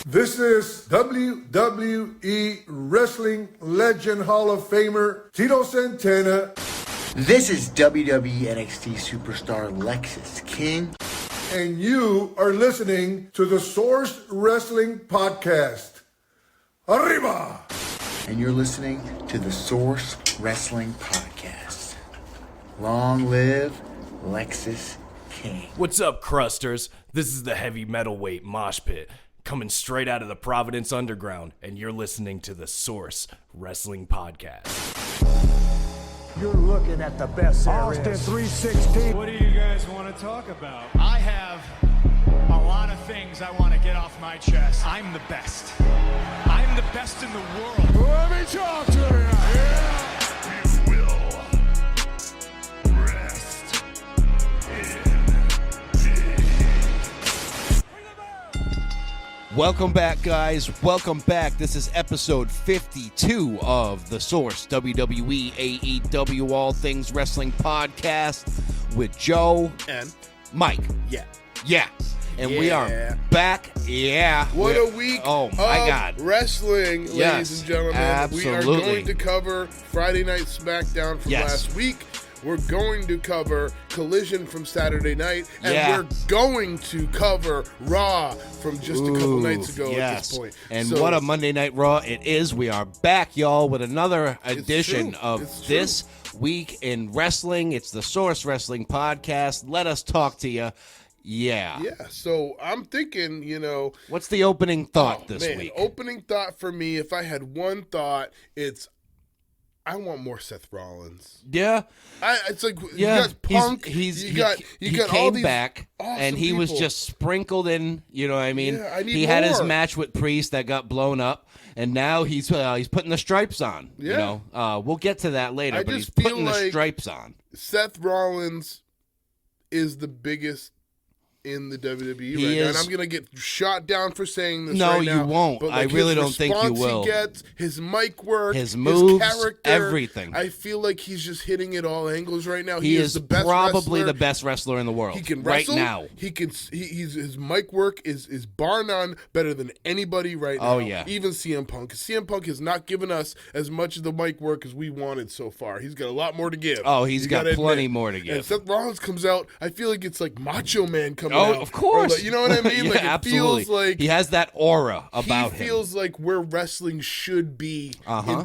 This is WWE Wrestling Legend Hall of Famer Tito Santana. This is WWE NXT Superstar Lexis King. And you are listening to the Source Wrestling Podcast. Arriba! And you're listening to the Source Wrestling Podcast. Long live Lexis King. What's up, crusters? This is the heavy metalweight mosh pit coming straight out of the Providence Underground, and you're listening to the Source Wrestling Podcast. You're looking at the best there Austin is. 316. What do you guys want to talk about? I have a lot of things I want to get off my chest. I'm the best. I'm the best in the world. Let me talk to you. Yeah. We will rest Welcome back, guys. Welcome back. This is episode 52 of the Source WWE AEW All Things Wrestling Podcast with Joe and Mike. Yeah. And we are back. What a week oh my of God. wrestling, Yes, ladies and gentlemen. absolutely. We are going to cover Friday Night SmackDown from last week. We're going to cover Collision from Saturday night. And we're going to cover Raw from just a couple nights ago at this point. And what a Monday Night Raw it is. We are back, y'all, with another edition of This Week in Wrestling. It's the Source Wrestling Podcast. Let us talk to you. Yeah, so I'm thinking, what's the opening thought this week? Opening thought for me, if I had one thought, it's I want more Seth Rollins. Yeah. It's like you got Punk, he got all came these back, awesome and he was people. just sprinkled in, you know what I mean? Yeah, I need he had his more. match with Priest that got blown up, and now he's putting the stripes on. Yeah. You know? We'll get to that later, I but he's just feel putting the like stripes on. Seth Rollins is the biggest in the WWE He right now, and is. I'm gonna get shot down for saying this. No, right you now, won't. But I really don't think you response will. He gets, his mic work, His moves, character, everything. I feel like he's just hitting it all angles right now. He is the best probably wrestler. the best wrestler in the world. He can right wrestle. now. He can. His mic work is bar none better than anybody right now. Oh, yeah. Even CM Punk. CM Punk has not given us as much of the mic work as we wanted so far. He's got a lot more to give. Oh, he's You got gotta plenty admit. more to And give. Seth Rollins comes out, I feel like it's like Macho Man coming out. Oh, of course. Or like, you know what I mean? Yeah, Like it absolutely. feels like he has that aura about he him. feels like where wrestling should be in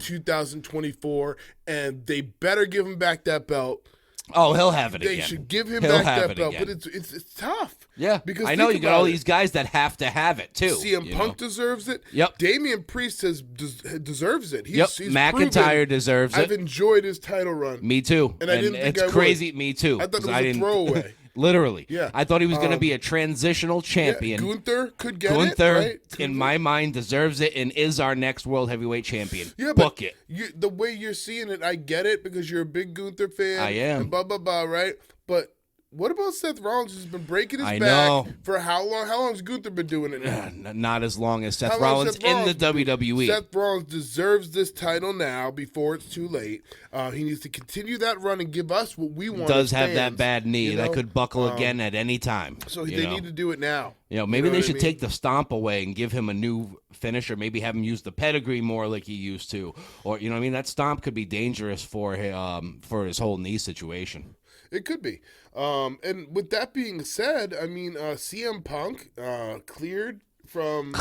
2024, and they better give him back that belt. Oh, he'll have it They again. should give him He'll back have that it belt, again. but it's tough. Yeah, because I know think you got all about it. these guys that have to have it too. CM Punk deserves it. Yep. Damian Priest deserves it. Yep. He's McIntyre proven. deserves I've it. enjoyed his title run. Me too. And I didn't think it's I would. crazy. Me too. I thought it 'cause was a didn't- throwaway. Literally. Yeah. I thought he was going to be a transitional champion. Gunther could get Gunther, it, right? in my mind, deserves it and is our next world heavyweight champion. Yeah, Book but it. the way you're seeing it, I get it because you're a big Gunther fan. I am. And blah, blah, blah, right? But what about Seth Rollins, who's been breaking his I back know. for how long? How long has Gunther been doing it now? Not as long as Seth How long Rollins has Seth Rollins in the been doing WWE. it? Seth Rollins deserves this title now before it's too late. He needs to continue that run and give us what we want. Does as have that fans, bad knee you that know? could buckle again at any time. So you they know? need to do it now. You know, maybe know they what I should mean? take the stomp away and give him a new finisher. Maybe have him use the pedigree more like he used to, or you know, what I mean, that stomp could be dangerous for his whole knee situation. It could be. And with that being said, I mean, CM Punk cleared from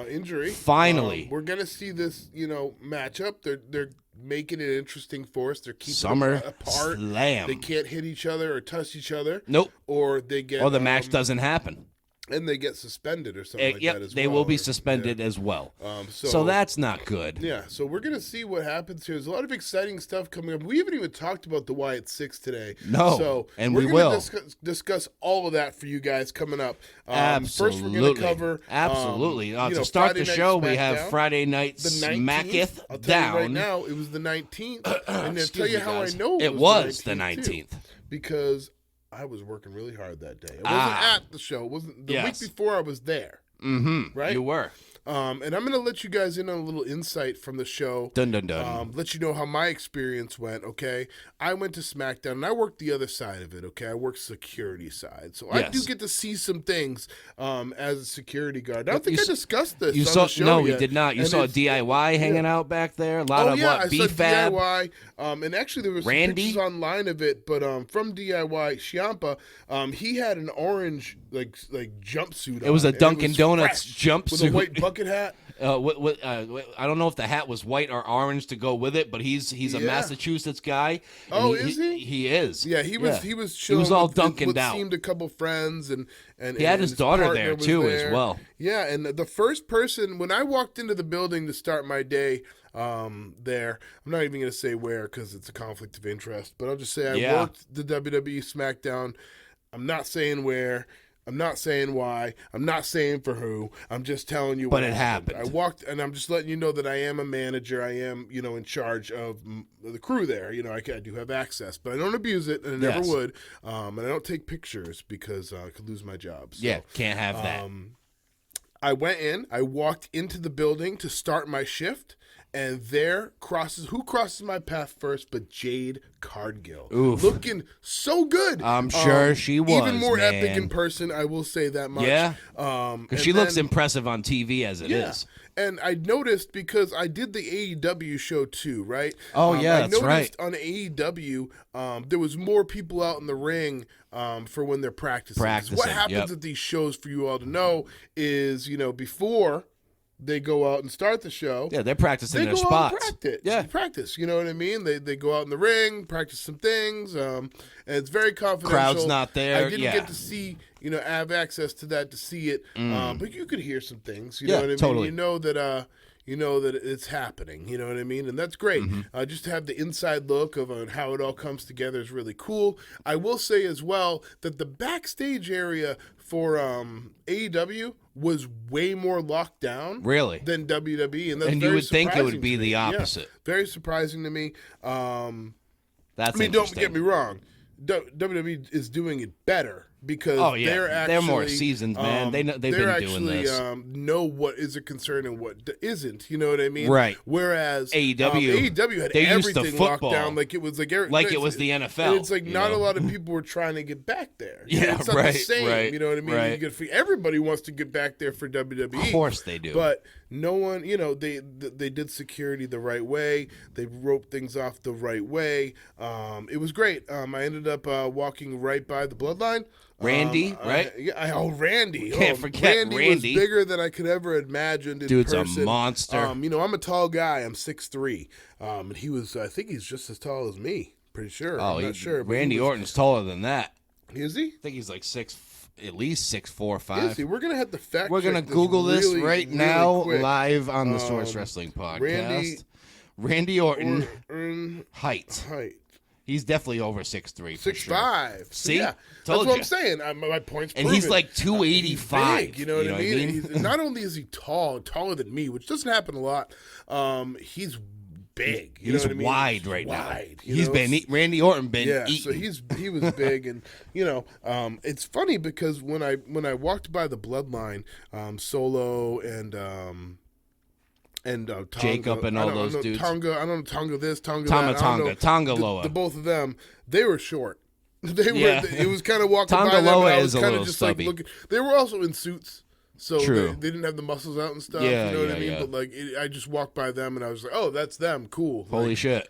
injury. Finally. We're gonna see this, matchup. They're making it interesting for us. They're keeping them apart. Summerslam. They can't hit each other or touch each other. Nope. Or they get. Or the match doesn't happen. And they get suspended or something like Yep, that as well. they will be or- suspended yeah. as well. So So that's not good. Yeah, so we're going to see what happens here. There's a lot of exciting stuff coming up. We haven't even talked about the Wyatt Six today. No, so and we're we gonna will. discuss all of that for you guys coming up. Absolutely. First, we're going to cover Absolutely. To to start the show, we have Friday Night the 19th. Smacketh I'll tell down. you right now, it was the 19th. And I'll tell you how I guys. know It was the 19th. 19th. Too, because I was working really hard that day. I wasn't at the show. It wasn't the Yes. week before I was there. Mm-hmm. Right? You were. And I'm going to let you guys in on a little insight from the show. Dun, dun, dun. Let you know how my experience went, okay? I went to SmackDown, and I worked the other side of it, okay? I worked security side. So I do get to see some things as a security guard. I don't think I discussed this on the show No, yet. we did not. You saw DIY hanging out back there? A lot of what? I saw B-Fab? DIY. And actually, there was some Randy? pictures online of it, but from DIY, Ciampa, he had an orange like jumpsuit on. It was a and Dunkin' was Donuts fresh, jumpsuit. with a white bucket hat. I don't know if the hat was white or orange to go with it, but he's a Massachusetts guy. Oh, is he? He is. Yeah, he was. Yeah. He was. He was all with Dunkin'd out. Seemed a couple friends and He had and his daughter partner there was too, there. as well. Yeah, and the first person when I walked into the building to start my day. There, I'm not even going to say where because it's a conflict of interest, but I'll just say I worked the WWE SmackDown. I'm not saying where. I'm not saying why. I'm not saying for who. I'm just telling you what happened. I walked, and I'm just letting you know that I am a manager. I am, in charge of the crew there. I do have access, but I don't abuse it, and I never would. And I don't take pictures because I could lose my job. So, can't have that. I went in. I walked into the building to start my shift. And who crosses my path first but Jade Cargill. Oof. Looking so good. I'm sure she was, even more man. epic in person, I will say that much. Yeah, because she looks impressive on TV as it is. And I noticed because I did the AEW show too, right? Oh, yeah, that's right. I noticed on AEW, there was more people out in the ring for when they're practicing. What happens at these shows, for you all to know, is, before they go out and start the show. Yeah, they're practicing their spots. They go out and practice. Yeah. Practice, you know what I mean? They go out in the ring, practice some things, and it's very confidential. Crowd's not there. I didn't get to see, I have access to that to see it, but you could hear some things, you know what I mean? Totally. You know that it's happening, you know what I mean? And that's great. Just to have the inside look of how it all comes together is really cool. I will say as well that the backstage area for AEW was way more locked down than WWE. And that's you would think it would be the opposite. Yeah, very surprising to me. That's don't get me wrong. WWE is doing it better because they're more seasoned, man. They've been doing this. Know what is a concern and what isn't. You know what I mean? Right. Whereas AEW had they're used to everything locked football. down like it was it was the NFL. And it's like not a lot of people were trying to get back there. It's not right. the same. Right, you know what I mean? right. Everybody wants to get back there for WWE. Of course they do. But no one, they did security the right way. They roped things off the right way. It was great. I ended up walking right by the Bloodline. Randy, right? Randy. Can't forget Randy was bigger than I could ever imagine in Dude's person. a monster. I'm a tall guy. I'm 6'3". And he was, I think he's just as tall as me. Pretty sure. I'm not sure. But Randy Orton's taller than that. Is he? I think he's like at least 6'4", 5". Is he? We're gonna have to fact. We're gonna Google this right now, live on the Source Wrestling Podcast. Randy Orton height. He's definitely over 6'3". 6'5". Sure. See, that's told what you. I'm saying. My point's and proven. he's like 285. Big, you know what I mean? He's, not only is he taller than me, which doesn't happen a lot. He's big. You know what I mean? Wide right now. He's been Randy Orton been so eating. he was big, and it's funny because when I walked by the Bloodline, Solo and Tonga, Jacob and all those dudes. Tonga, I don't know Tonga this, Tonga that. Tonga Loa. The both of them, they were short. They were. It was kind of walking Tonga by them. Loa I was is a kind little of just stubby. like looking. They were also in suits. So True. They didn't have the muscles out and stuff. Yeah, you know what I mean? yeah. But like, I just walked by them and I was like, "Oh, that's them. Cool." Holy shit!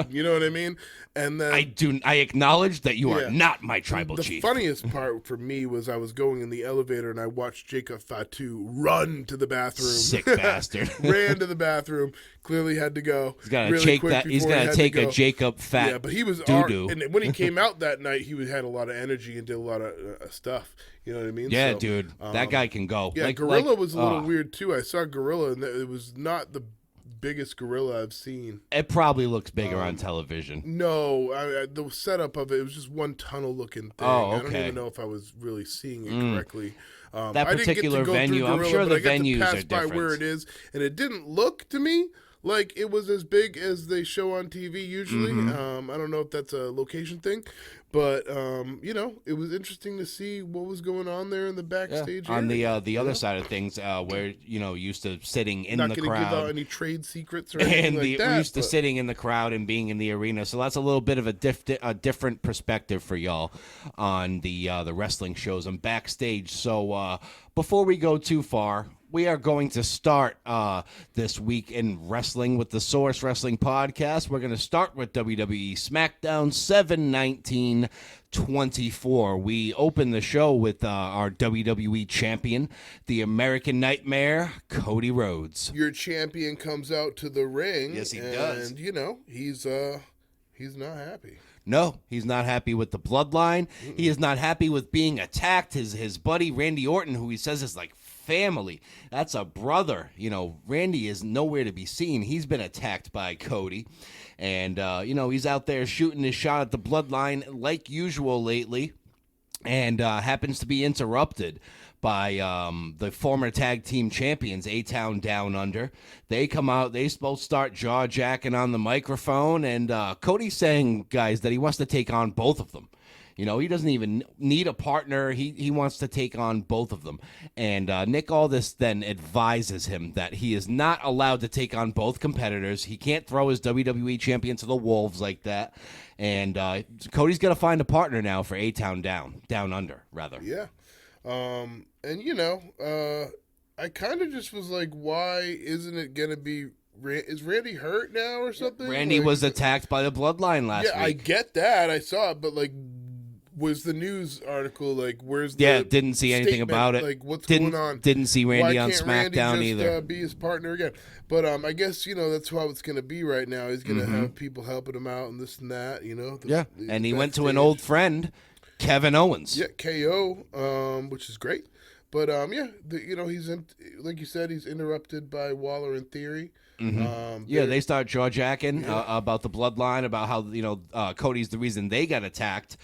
You know what I mean? And then I acknowledge that you are not my tribal chief. The funniest part for me was I was going in the elevator and I watched Jacob Fatu run to the bathroom. Sick bastard. Ran to the bathroom. Clearly had to go. He's got to really take quick that. He's before he got to had take go. a Jacob Fat. Yeah, but he was doo-doo. and when he came out that night, he had a lot of energy and did a lot of stuff. You know what I mean? Yeah, so, dude, that guy can go. Yeah, Gorilla was a little weird too. I saw Gorilla, and it was not the biggest gorilla I've seen. It probably looks bigger on television. No, the setup of it was just one tunnel looking thing. Oh, okay. I don't even know if I was really seeing it correctly. That particular venue, I'm sure the venues are different. By where it is, and it didn't look to me like it was as big as they show on TV usually. I don't know if that's a location thing, but it was interesting to see what was going on there in the backstage on area. the other side of things, where used to sitting in Not the going to give out crowd. any trade secrets or anything And like that. we're used to but- sitting in the crowd and being in the arena, so that's a little bit of a different perspective for y'all on the wrestling shows and backstage. So before we go too far, we are going to start this week in wrestling with the Source Wrestling Podcast. We're going to start with WWE SmackDown 7/19/24. We open the show with our WWE champion, the American Nightmare, Cody Rhodes. Your champion comes out to the ring. Yes, he and, does. He's not happy. No, he's not happy with the bloodline. He is not happy with being attacked. His buddy Randy Orton, who he says is like family, that's a brother. Randy is nowhere to be seen. He's been attacked by Cody. And, he's out there shooting his shot at the bloodline like usual lately, and happens to be interrupted by the former tag team champions, A-Town Down Under. They come out, they both start jaw-jacking on the microphone, and Cody's saying, guys, that he wants to take on both of them. He doesn't even need a partner. He wants to take on both of them. And Nick Aldis then advises him that he is not allowed to take on both competitors. He can't throw his WWE champion to the wolves like that. And Cody's got to find a partner now for A-Town Down Under, rather. Yeah. I kind of just was like, why isn't it going to be... Is Randy hurt now or something? Randy was attacked by the bloodline last week. Yeah, I get that. I saw it, but was the news article where's the didn't see anything statement? about it. What's didn't, going on? Didn't see Randy Why on can't SmackDown Randy just, either. Be his partner again. But I guess that's how it's going to be right now. He's going to have people helping him out and this and that. And he went to an old friend, Kevin Owens. Yeah, KO, which is great. But he's in, like you said, he's interrupted by Waller and Theory. They start jaw-jacking about the bloodline, about how Cody's the reason they got attacked,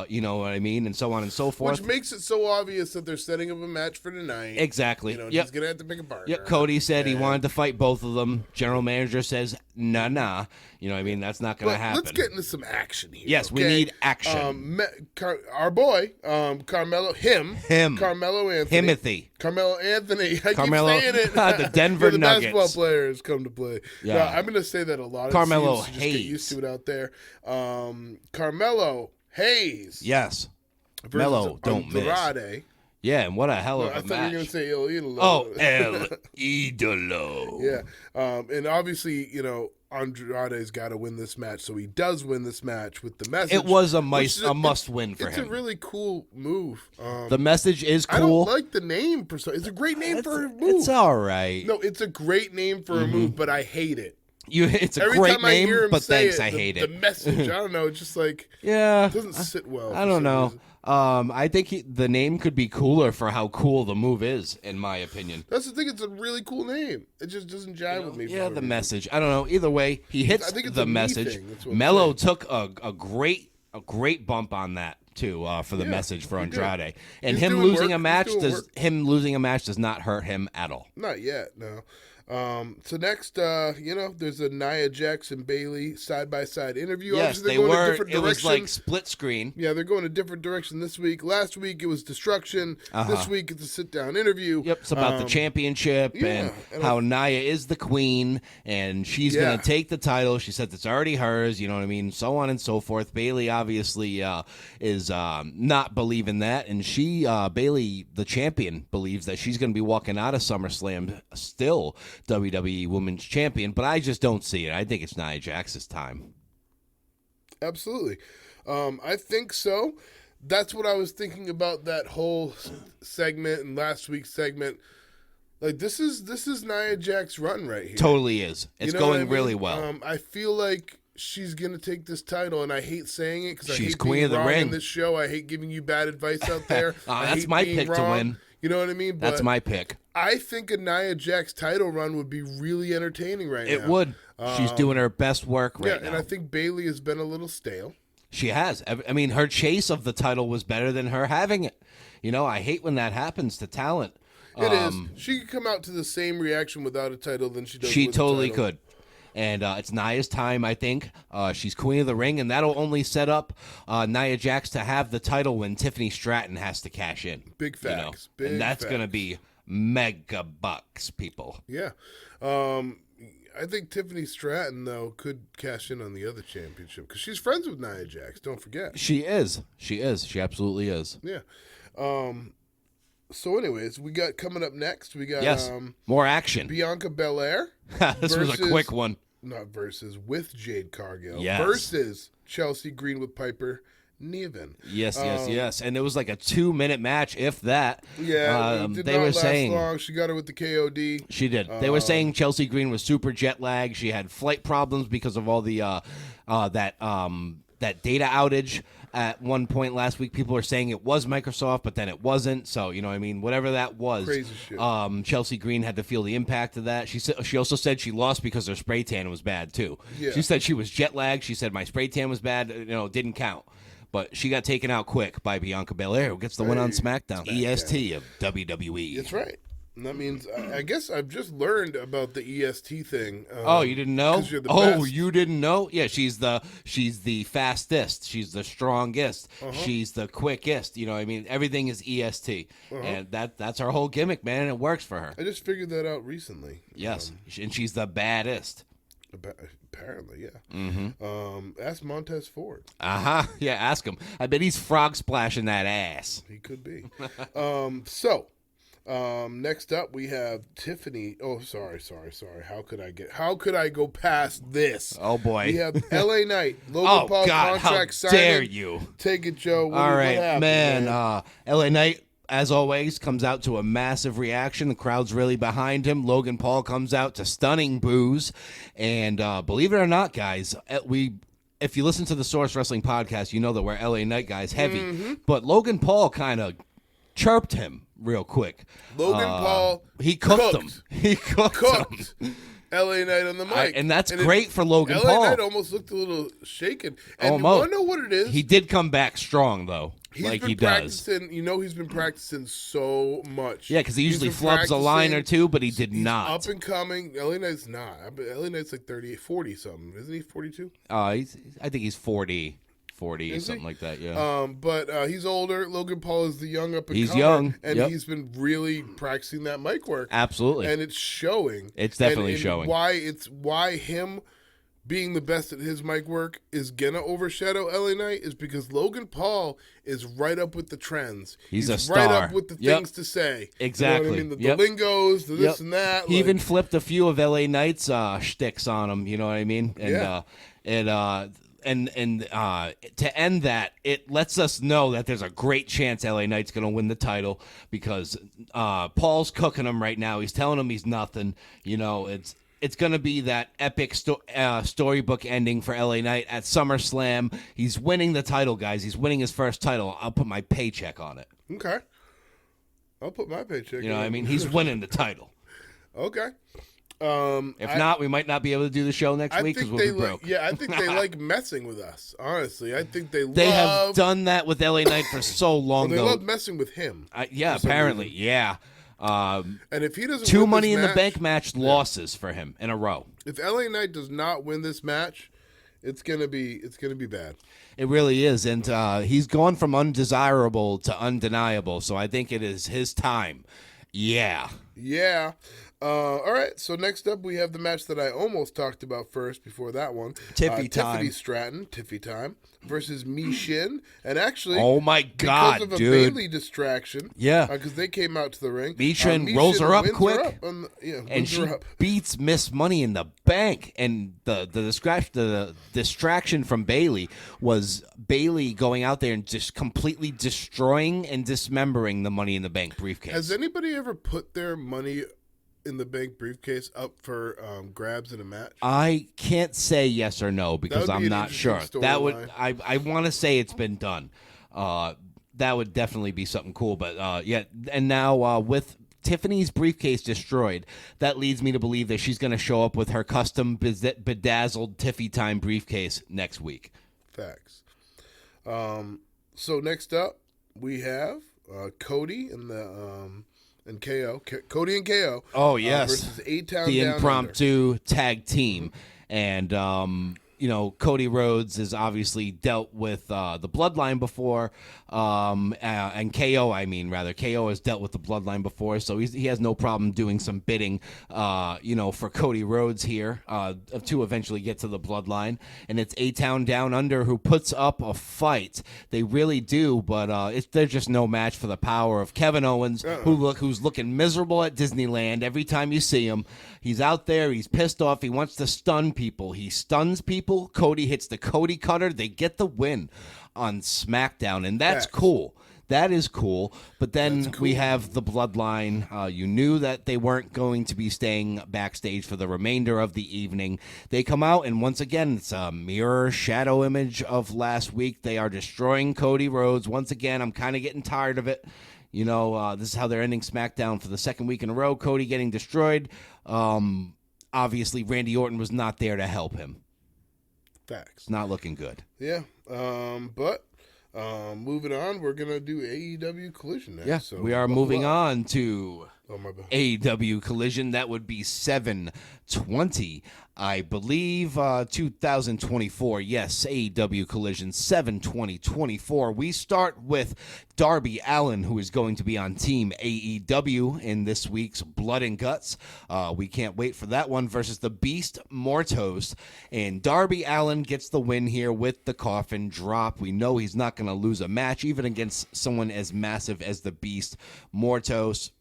you know what I mean, and so on and so forth. Which makes it so obvious that they're setting up a match for tonight. Exactly. He's gonna have to pick a partner. Yep. Cody said he wanted to fight both of them. General manager says, nah. You know what I mean? That's not going to happen. Let's get into some action here. Yes, we need action. Our boy, Carmelo, Carmelo Anthony. Carmelo Anthony. I Carmelo, keep saying it. the Denver the Nuggets. basketball players come to play. Yeah. No, I'm going to say that a lot. Carmelo Just get Hayes. used to it out there. Carmelo Hayes. Yes. versus Mello, don't miss. Andrade. Yeah, and what a hell of I a thought match. you were going to say El Idolo. Oh, El Idolo. Yeah. And obviously, Andrade's got to win this match, so he does win this match with the message. It was a must-win for It's him. a really cool move. The message is cool. I don't like the name per se. It's a great name for a move. It's all right. No, it's a great name for a move, but I hate it. It's a Every great time I name, hear him but say thanks, I the, hate the it. message, I don't know. It's just like Yeah, it doesn't sit well. I for don't some know. reason. I think the name could be cooler for how cool the move is, in my opinion. That's the thing. It's a really cool name. It just doesn't jive with me. for Yeah, some the reason. message. I don't know. Either way, he hits I think it's the a me message. thing. That's what I'm Mello saying. took a great bump on that too for the message for he did. Andrade, and He's him doing losing work. a match He's doing losing a match does not hurt him at all. Not yet, no. So next, there's a Nia Jax and Bailey side-by-side interview. Yes, Obviously, they they're going a were. different It was direction. like split screen. Yeah, they're going a different direction this week. Last week it was destruction. This week it's a sit-down interview. Yep, it's about the championship and how Nia is the queen and she's going to take the title. She said it's already hers, you know what I mean, so on and so forth. Bailey obviously is not believing that, and Bailey, the champion, believes that she's going to be walking out of SummerSlam still WWE Women's Champion, but I just don't see it. I think it's Nia Jax's time. Absolutely. I think so. That's what I was thinking about that whole segment and last week's segment. Like this is Nia Jax's run right here. Totally is. It's You know what going I mean? really well. I feel like she's gonna take this title, and I hate saying it because I She's hate queen being of the wrong ring. in this show. I hate giving you bad advice out there. I that's hate my being pick to wrong. win. You know what I mean? That's But my pick. I think a Nia Jax title run would be really entertaining right now. It would. She's doing her best work right now. And I think Bailey has been a little stale. She has. I mean, her chase of the title was better than her having it. I hate when that happens to talent. It is. She could come out to the same reaction without a title than she does. She with totally a title. could. And it's Nia's time, I think. She's Queen of the Ring, and that'll only set up Nia Jax to have the title when Tiffany Stratton has to cash in. Big facts. Big and that's facts. going to be mega bucks, people. Yeah. I think Tiffany Stratton, though, could cash in on the other championship because she's friends with Nia Jax. Don't forget. She is. She absolutely is. Yeah. So, anyways, we got coming up next. We got more action. Bianca Belair. This was a quick one. Not versus, with Jade Cargill. Yes. Versus Chelsea Green with Piper Niven. Yes. And it was like a 2-minute match, if that. Yeah, it did they not were last saying long. She got her with the KOD. She did. They were saying Chelsea Green was super jet lagged. She had flight problems because of all the that data outage. At one point last week, people were saying it was Microsoft, but then it wasn't. So, you know what I mean? Whatever that was. Crazy shit. Chelsea Green had to feel the impact of that. She also said she lost because her spray tan was bad, too. Yeah. She said she was jet lagged. She said my spray tan was bad. It didn't count. But she got taken out quick by Bianca Belair, who gets the win on SmackDown. EST of WWE. That's right. And that means, I guess I've just learned about the EST thing. You didn't know? 'Cause you're the best. You didn't know? Yeah, she's the fastest. She's the strongest. She's the quickest. You know what I mean? Everything is EST. And that's her whole gimmick, man, and it works for her. I just figured that out recently. Yes, and she's the baddest. Apparently, yeah. Ask Montez Ford. Yeah, ask him. I bet he's frog splashing that ass. He could be. Next up we have Tiffany. Oh, sorry. How could I go past this? Oh boy. We have LA Knight. Logan Paul God, contract how signing. dare you? Take it, Joe. All right, what happened, man. LA Knight, as always, comes out to a massive reaction. The crowd's really behind him. Logan Paul comes out to stunning boos. And believe it or not, guys, if you listen to the Source Wrestling podcast, you know that we're LA Knight guys heavy. But Logan Paul kind of chirped him real quick. Logan Paul he cooked him. He cooked him. LA Knight on the mic. And that's great for Logan LA Paul. Knight almost looked a little shaken. And Almost. you want to know what it is? He did come back strong, though, like he does. Practicing, he's been practicing so much. Yeah, because he usually He's been flubs a line or practicing. two, but he did He's not. up and coming. LA Knight's not. LA Knight's like 40 something. Isn't he 42? I think he's 40 Is something he? like that, yeah. But he's older. Logan Paul is the young up and He's comer, young, and yep. he's been really practicing that mic work. Absolutely. And it's showing. It's definitely and showing. Why him being the best at his mic work is gonna overshadow LA Knight is because Logan Paul is right up with the trends. He's a right star. up with the things to say. Exactly. You know what I mean? The lingos, the this and that. He even flipped a few of LA Knight's shticks on him, you know what I mean? And to end that, it lets us know that there's a great chance LA Knight's going to win the title because Paul's cooking him right now. He's telling him he's nothing. It's going to be that epic storybook ending for LA Knight at SummerSlam. He's winning the title, guys. He's winning his first title. I'll put my paycheck on it. Okay. I'll put my paycheck You know on what I it. mean? He's winning the title. Okay. If not, we might not be able to do the show next week because we'll be broke. I think they like messing with us. Honestly, I think They have done that with LA Knight for so long. They though. love messing with him. Apparently, yeah. And if he doesn't Two win Money this in the match, Bank match losses for him in a row. If LA Knight does not win this match, it's gonna be bad. It really is, and he's gone from undesirable to undeniable. So I think it is his time. Yeah. Yeah. All right. So next up, we have the match that I almost talked about first before that one. Tiffany Tiffany Stratton, Tiffy Time, versus Mi Shin. And actually, oh my God, because of a dude. Bailey distraction, yeah, because they came out to the ring. Mi Shin rolls her up wins quick, her up and and she her up. beats Miss Money in the Bank. And the distraction from Bailey was Bailey going out there and just completely destroying and dismembering the Money in the Bank briefcase. Has anybody ever put their Money in the Bank briefcase up for grabs in a match? I can't say yes or no because I'm not sure. That would storyline. I want to say it's been done. That would definitely be something cool. But yeah, and now with Tiffany's briefcase destroyed, that leads me to believe that she's going to show up with her custom bedazzled Tiffy Time briefcase next week. Facts. So next up we have Cody in the and KO, Cody and KO. Oh, yes. Versus A-Town the Down impromptu tag team. And, Cody Rhodes has obviously dealt with the Bloodline before, and KO, KO has dealt with the Bloodline before, so he has no problem doing some bidding, for Cody Rhodes here to eventually get to the Bloodline. And it's A-Town Down Under who puts up a fight. They really do, but they're just no match for the power of Kevin Owens, who's looking miserable at Disneyland every time you see him. He's out there. He's pissed off. He wants to stun people. He stuns people. Cody hits the Cody Cutter. They get the win on SmackDown, and that's cool. That is cool. But then we have the Bloodline. You knew that they weren't going to be staying backstage for the remainder of the evening. They come out, and once again, it's a mirror shadow image of last week. They are destroying Cody Rhodes. Once again, I'm kind of getting tired of it. This is how they're ending SmackDown for the second week in a row. Cody getting destroyed. Obviously, Randy Orton was not there to help him. Facts. It's not looking good. Yeah. But moving on, we're going to do AEW Collision next. Yeah, so we are moving on to my bad. AEW Collision. That would be 7/20, I believe, 2024. Yes, AEW Collision 7/20/24. We start with Darby Allin, who is going to be on Team AEW in this week's Blood and Guts. We can't wait for that one versus the Beast Mortos. And Darby Allin gets the win here with the coffin drop. We know he's not going to lose a match, even against someone as massive as the Beast Mortos,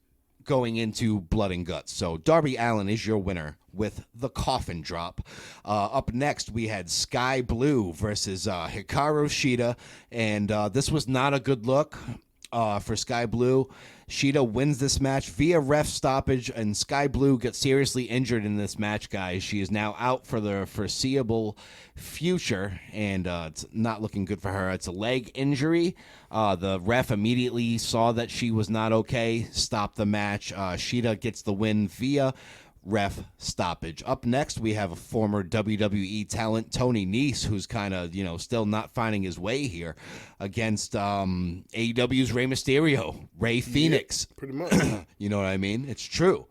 going into Blood and Guts. So Darby Allin is your winner with the coffin drop. Up next, we had Sky Blue versus Hikaru Shida, and this was not a good look for Sky Blue. Shida wins this match via ref stoppage, and Sky Blue gets seriously injured in this match, guys. She is now out for the foreseeable future, and it's not looking good for her. It's a leg injury. The ref immediately saw that she was not okay, stopped the match. Shida gets the win via ref stoppage. Up next, we have a former WWE talent, Tony Nese, who's kind of, still not finding his way here, against AEW's Rey Mysterio, Rey Fenix. Yeah, pretty much. You know what I mean? It's true.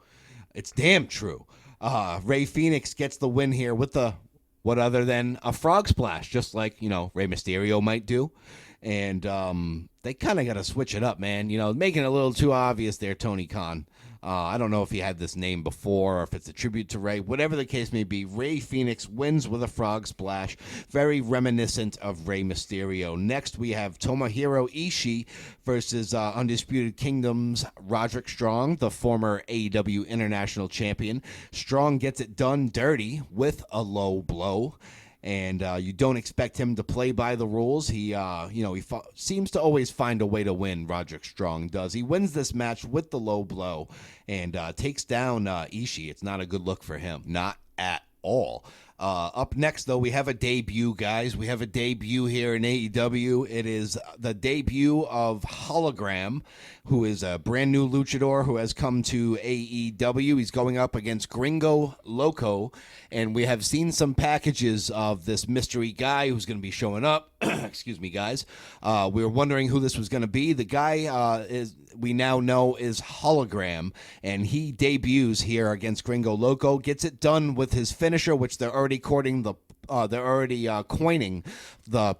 It's damn true. Rey Fenix gets the win here with what other than a frog splash, just like, Rey Mysterio might do. And they kind of got to switch it up, man. Making it a little too obvious there, Tony Khan. I don't know if he had this name before or if it's a tribute to Rey. Whatever the case may be, Rey Fenix wins with a frog splash. Very reminiscent of Rey Mysterio. Next, we have Tomohiro Ishii versus Undisputed Kingdom's Roderick Strong, the former AEW International Champion. Strong gets it done dirty with a low blow. And you don't expect him to play by the rules. He seems to always find a way to win, Roderick Strong does. He wins this match with the low blow and takes down Ishii. It's not a good look for him. Not at all. Up next, though, we have a debut, guys. We have a debut here in AEW. It is the debut of Hologram, who is a brand new luchador who has come to AEW. He's going up against Gringo Loco, and we have seen some packages of this mystery guy who's going to be showing up. Excuse me, guys. We were wondering who this was going to be. The guy we now know is Hologram, and he debuts here against Gringo Loco. Gets it done with his finisher, which they're already coining the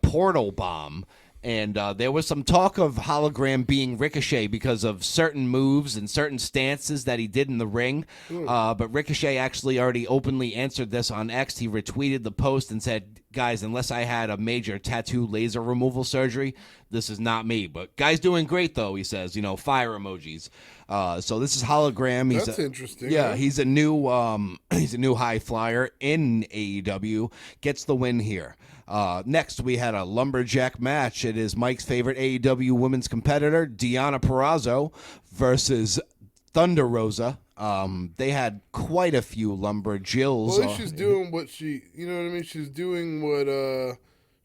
portal bomb. And there was some talk of Hologram being Ricochet because of certain moves and certain stances that he did in the ring. But Ricochet actually already openly answered this on X. He retweeted the post and said, guys, unless I had a major tattoo laser removal surgery, this is not me. But guy's doing great, though, he says, fire emojis. So this is Hologram. That's interesting. Yeah, huh? he's a new high flyer in AEW. Gets the win here. Next, we had a lumberjack match. It is Mike's favorite AEW women's competitor, Deonna Purrazzo, versus Thunder Rosa. They had quite a few lumberjills. Well, she's doing what she, you know what I mean? She's doing what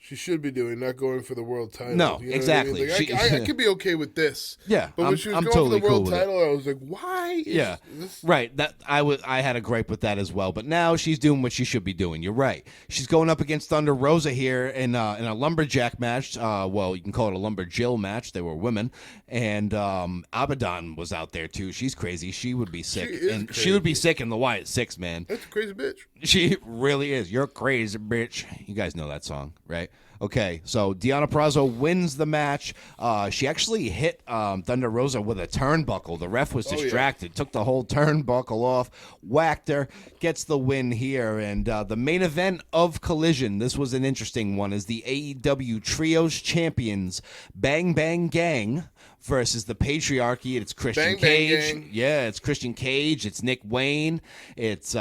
she should be doing, not going for the world title. No, you know exactly. What I mean? Like, I could be okay with this. Yeah, but when she was I'm going totally for the world cool with title, I was like, why? Right. That I had a gripe with that as well. But now she's doing what she should be doing. You're right. She's going up against Thunder Rosa here in a lumberjack match. Well, you can call it a lumberjill match. They were women, and Abaddon was out there too. She's crazy. She would be sick, she would be sick in the Wyatt Six, man. That's a crazy bitch. She really is. You're crazy, bitch. You guys know that song, right? Okay, so Deonna Purrazzo wins the match. She actually hit Thunder Rosa with a turnbuckle. The ref was distracted, took the whole turnbuckle off, whacked her, gets the win here. And the main event of Collision, this was an interesting one, is the AEW Trios Champions, Bang Bang Gang, versus the Patriarchy. It's Christian Cage. Yeah, it's Christian Cage. It's Nick Wayne. It's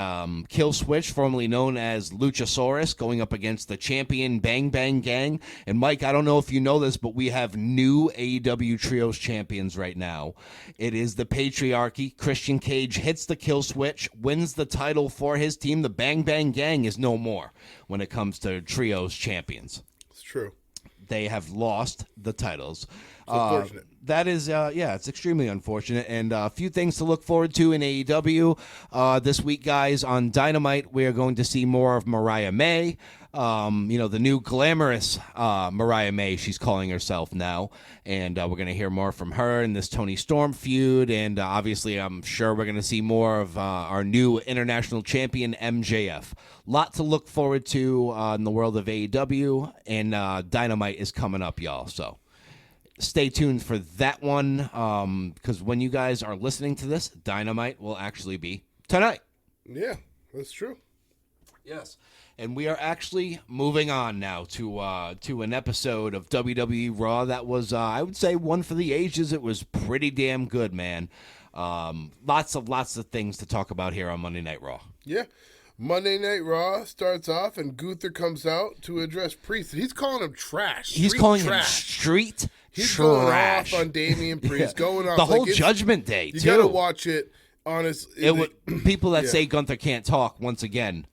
Kill Switch, formerly known as Luchasaurus, going up against the champion Bang Bang Gang. And Mike, I don't know if you know this, but we have new AEW Trios champions right now. It is the Patriarchy. Christian Cage hits the Kill Switch, wins the title for his team. The Bang Bang Gang is no more when it comes to Trios champions. It's true. They have lost the titles. It's unfortunate. That is, it's extremely unfortunate. And a few things to look forward to in AEW this week, guys. On Dynamite, we are going to see more of Mariah May. The new glamorous Mariah May, she's calling herself now. And we're going to hear more from her in this Toni Storm feud. And obviously, I'm sure we're going to see more of our new international champion, MJF. Lot to look forward to in the world of AEW. And Dynamite is coming up, y'all. So stay tuned for that one, because when you guys are listening to this, Dynamite will actually be tonight. Yeah, that's true. Yes. And we are actually moving on now to an episode of WWE Raw that was, I would say, one for the ages. It was pretty damn good, man. Lots of things to talk about here on Monday Night Raw. Yeah. Monday Night Raw starts off, and Gunther comes out to address Priest. He's calling him trash. He's calling him street He's trash. going off on Damian Priest, going off the whole Judgment Day, you too. You got to watch it. Honestly, people that say Gunther can't talk, once again,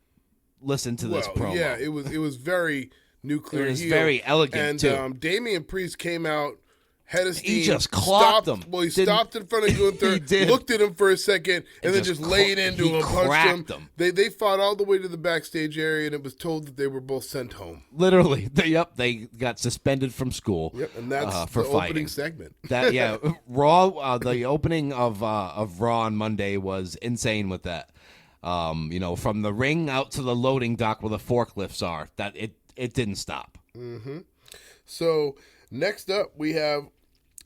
listen to this promo. Yeah, it was very nuclear. It was very elegant, too. And Damian Priest came out, head of steam. He just clocked him. Well, he stopped in front of Gunther, looked at him for a second, and then just laid into him, punched him. They fought all the way to the backstage area, and it was told that they were both sent home. Literally, they got suspended from school. Yep, and that's for the fighting. opening segment. Raw. The opening of Raw on Monday was insane with that. From the ring out to the loading dock where the forklifts are, that it didn't stop. Mm-hmm. So next up, we have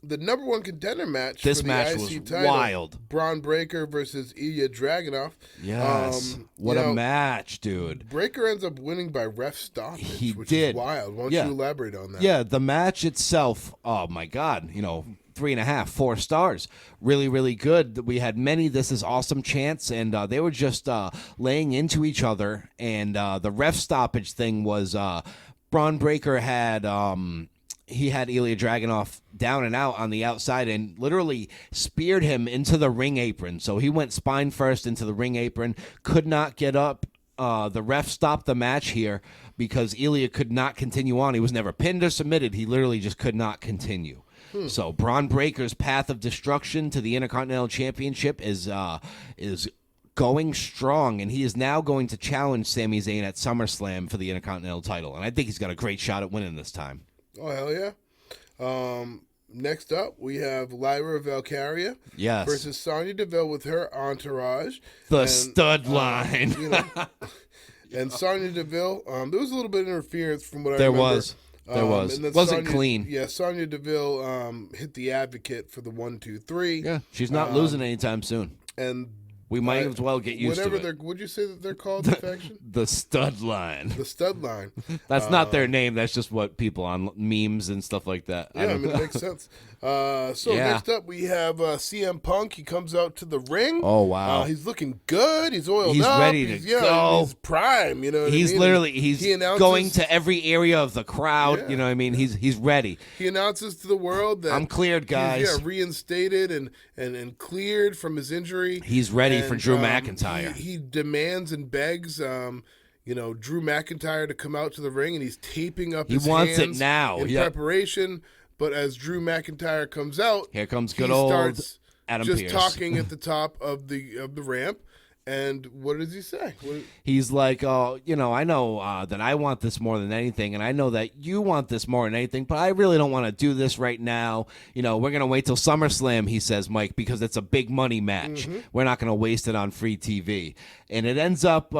the number one contender match. This for the match IC was title, wild. Braun Breaker versus Ilya Dragunov. Yes. What a match, dude. Breaker ends up winning by ref stoppage, which did. is wild. Why don't you elaborate on that? Yeah, the match itself, oh my God, 3.5, 4 stars. Really, really good. We had many "this is awesome" chants, and they were just laying into each other. And the ref stoppage thing was Braun Breaker had he had Ilya Dragunov down and out on the outside and literally speared him into the ring apron. So he went spine first into the ring apron, could not get up. The ref stopped the match here because Ilya could not continue on. He was never pinned or submitted. He literally just could not continue. So Braun Breaker's path of destruction to the Intercontinental Championship is going strong, and he is now going to challenge Sami Zayn at SummerSlam for the Intercontinental title. And I think he's got a great shot at winning this time. Oh, hell yeah. Next up, we have Lyra Valkyria versus Sonya Deville with her entourage. The stud line. And Sonya Deville, there was a little bit of interference from what I remember. There was. And then Wasn't clean. Yeah, Sonya Deville hit the Advocate for the 1-2-3. Yeah, she's not losing anytime soon. And we might as well get used to it. What'd you say that they're called, the faction? The Stud Line. The Stud Line. That's not their name. That's just what people on memes and stuff like that. Yeah, it makes sense. Next up, we have CM Punk. He comes out to the ring. Oh, wow. He's looking good. He's oiled up. He's ready to go. He's prime. You know what he's I mean? Literally, he announces, going to every area of the crowd. Yeah. You know what I mean? He's ready. He announces to the world that I'm cleared, guys. He's reinstated and cleared from his injury. He's ready for Drew McIntyre. He demands and begs, Drew McIntyre to come out to the ring, and he's taping up He his wants it hands now. in Yep. preparation. But as Drew McIntyre comes out, Here comes good he old starts Adam just Pearce. talking at the top of the ramp. And what does he say? He's like, oh, I know that I want this more than anything, and I know that you want this more than anything, but I really don't want to do this right now. We're going to wait till SummerSlam, he says, Mike, because it's a big money match. Mm-hmm. We're not going to waste it on free TV. And it ends up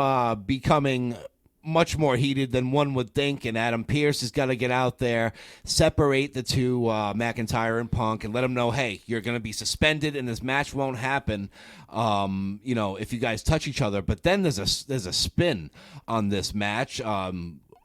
becoming much more heated than one would think, and Adam Pearce has got to get out there, separate the two, McIntyre and Punk, and let them know, hey, you're going to be suspended, and this match won't happen, if you guys touch each other. But then there's a spin on this match.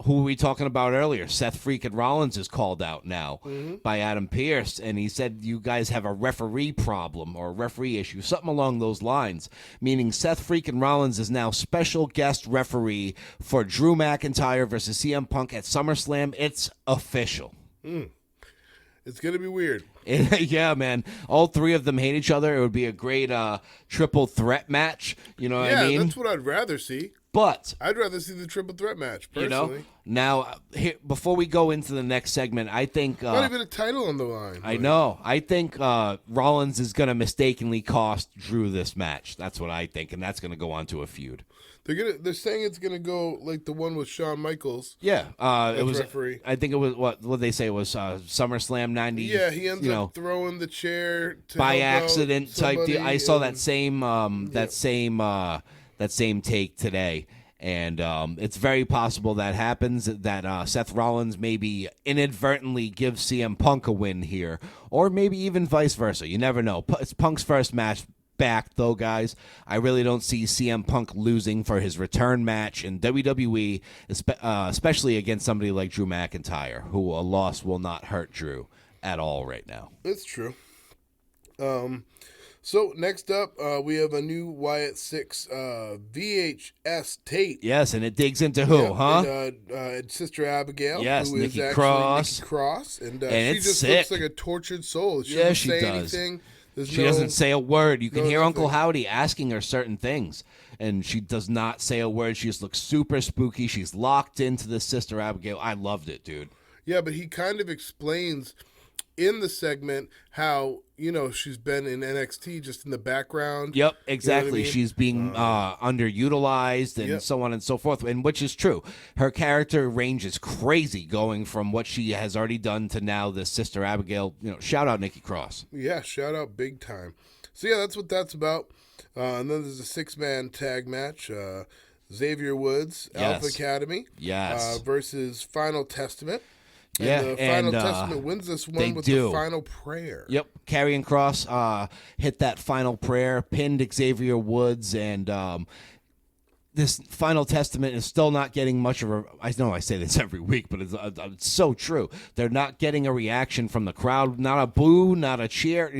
Who were we talking about earlier? Seth freaking Rollins is called out now by Adam Pearce, and he said you guys have a referee problem or a referee issue, something along those lines, meaning Seth freaking Rollins is now special guest referee for Drew McIntyre versus CM Punk at SummerSlam. It's official. It's going to be weird. Yeah, man. All three of them hate each other. It would be a great triple threat match. You know what I mean? That's what I'd rather see. But I'd rather see the triple threat match, personally. Now, before we go into the next segment, I think... not even a title on the line. I know. I think Rollins is going to mistakenly cost Drew this match. That's what I think, and that's going to go on to a feud. They're saying it's gonna go like the one with Shawn Michaels. Yeah, it was referee. I think it was what they say it was SummerSlam '90. Yeah, he ends up throwing the chair to by help accident out type deal. I saw that same take today, and it's very possible that happens. That Seth Rollins maybe inadvertently gives CM Punk a win here, or maybe even vice versa. You never know. It's Punk's first match back, though, guys. I really don't see CM Punk losing for his return match in WWE, especially against somebody like Drew McIntyre, who a loss will not hurt Drew at all right now. It's true. So next up, we have a new Wyatt 6 VHS tape. Yes, and it digs into who, And, Sister Abigail. Yes, who is Nikki actually Cross. Nikki Cross. And she it's just sick. looks like a tortured soul. She Yeah, doesn't she say does. anything. She doesn't say a word. You can hear nothing. Uncle Howdy asking her certain things, and she does not say a word. She just looks super spooky. She's locked into this Sister Abigail. I loved it, dude. Yeah, but he kind of explains in the segment how, she's been in NXT just in the background. Yep, exactly. You know what I mean? She's being underutilized and so on and so forth, and which is true. Her character range is crazy, going from what she has already done to now this Sister Abigail. Shout out Nikki Cross. Yeah, shout out big time. So, yeah, that's what that's about. And then there's a 6-man tag match. Xavier Woods, Yes. Alpha Academy. Yes. Versus Final Testament. And Yeah, the Final and, Testament wins this one with do. the final prayer. Yep, Karrion Kross hit that final prayer, pinned Xavier Woods, and this Final Testament is still not getting much of a... I know I say this every week, but it's so true. They're not getting a reaction from the crowd, not a boo, not a cheer,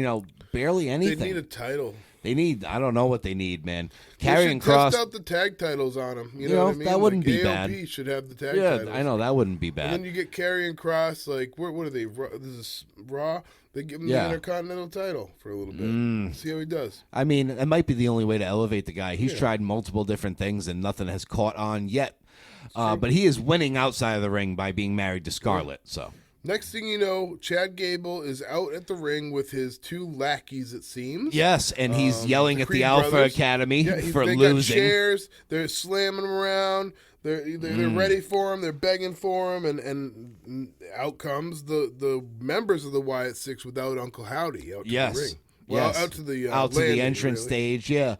barely anything. They need a title. I don't know what they need, man. Karrion Karrion Kross... test out the tag titles on them. You know what I mean? that wouldn't be AOP bad. should have the tag Yeah, titles. I know, that wouldn't be bad. And then you get Karrion Kross, like, what are they? This is Raw. They give him the Intercontinental title for a little bit. See how he does. I mean, it might be the only way to elevate the guy. He's tried multiple different things, and nothing has caught on yet. But he is winning outside of the ring by being married to Scarlett, so... Next thing you know, Chad Gable is out at the ring with his 2 lackeys, it seems. Yes, and he's yelling at Creed the Alpha brothers. Academy for they losing. Got chairs. They're slamming him around. They're ready for him. They're begging for him, and out comes the members of the Wyatt 6 without Uncle Howdy out to the ring. Well, yes. out to the the entrance stage. Yeah,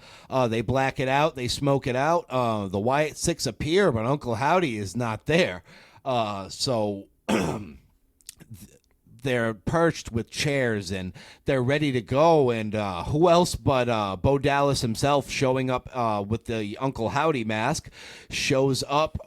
they black it out. They smoke it out. The Wyatt 6 appear, but Uncle Howdy is not there. So. They're perched with chairs and they're ready to go. And who else but Bo Dallas himself, showing up with the Uncle Howdy mask, shows up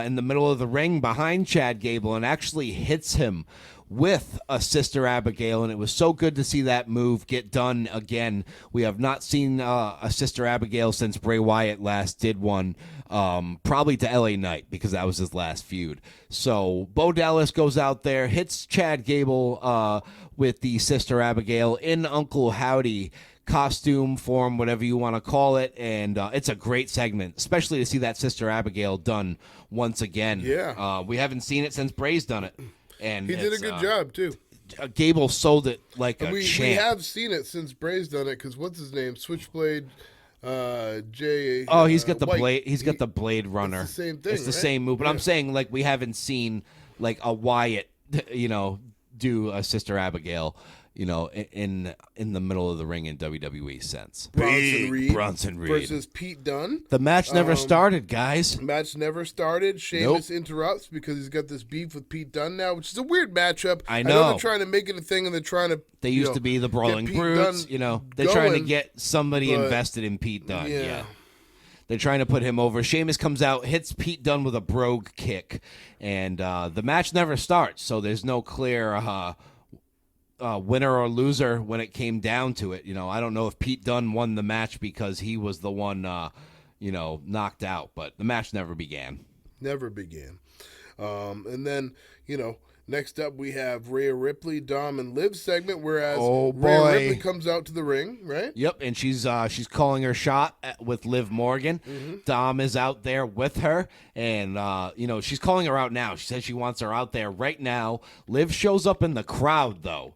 in the middle of the ring behind Chad Gable and actually hits him with a Sister Abigail, and it was so good to see that move get done again. We have not seen a Sister Abigail since Bray Wyatt last did one, probably to LA Knight, because that was his last feud. So Bo Dallas goes out there, hits Chad Gable with the Sister Abigail in Uncle Howdy costume form, whatever you want to call it, and it's a great segment, especially to see that Sister Abigail done once again. Yeah. We haven't seen it since Bray's done it, and He did a good job too. Gable sold it like And a we champ. have seen it since Bray's done it because what's his name? Switchblade Jay. Oh, he's got the White. blade. He's got the Blade Runner. It's the same thing. It's the right? same move, but I'm Yeah. saying like we haven't seen like a Wyatt, do a Sister Abigail, in the middle of the ring in WWE sense. Bronson Reed versus Pete Dunne. The match never started, guys. Match never started. Sheamus interrupts because he's got this beef with Pete Dunne now, which is a weird matchup. I know. They're trying to make it a thing, and they're trying to. They used to be the Brawling get Pete Brutes. Dunne They're trying to going, get somebody but- invested in Pete Dunne. Yeah. Yeah. They're trying to put him over. Sheamus comes out, hits Pete Dunne with a brogue kick, and the match never starts. So there's no clear winner or loser when it came down to it. I don't know if Pete Dunne won the match because he was the one, knocked out, but the match never began. Never began. And then, next up we have Rhea Ripley, Dom, and Liv segment, whereas Rhea Ripley comes out to the ring, right? Yep, and she's calling her shot with Liv Morgan. Dom is out there with her, and she's calling her out now. She says she wants her out there right now. Liv shows up in the crowd though,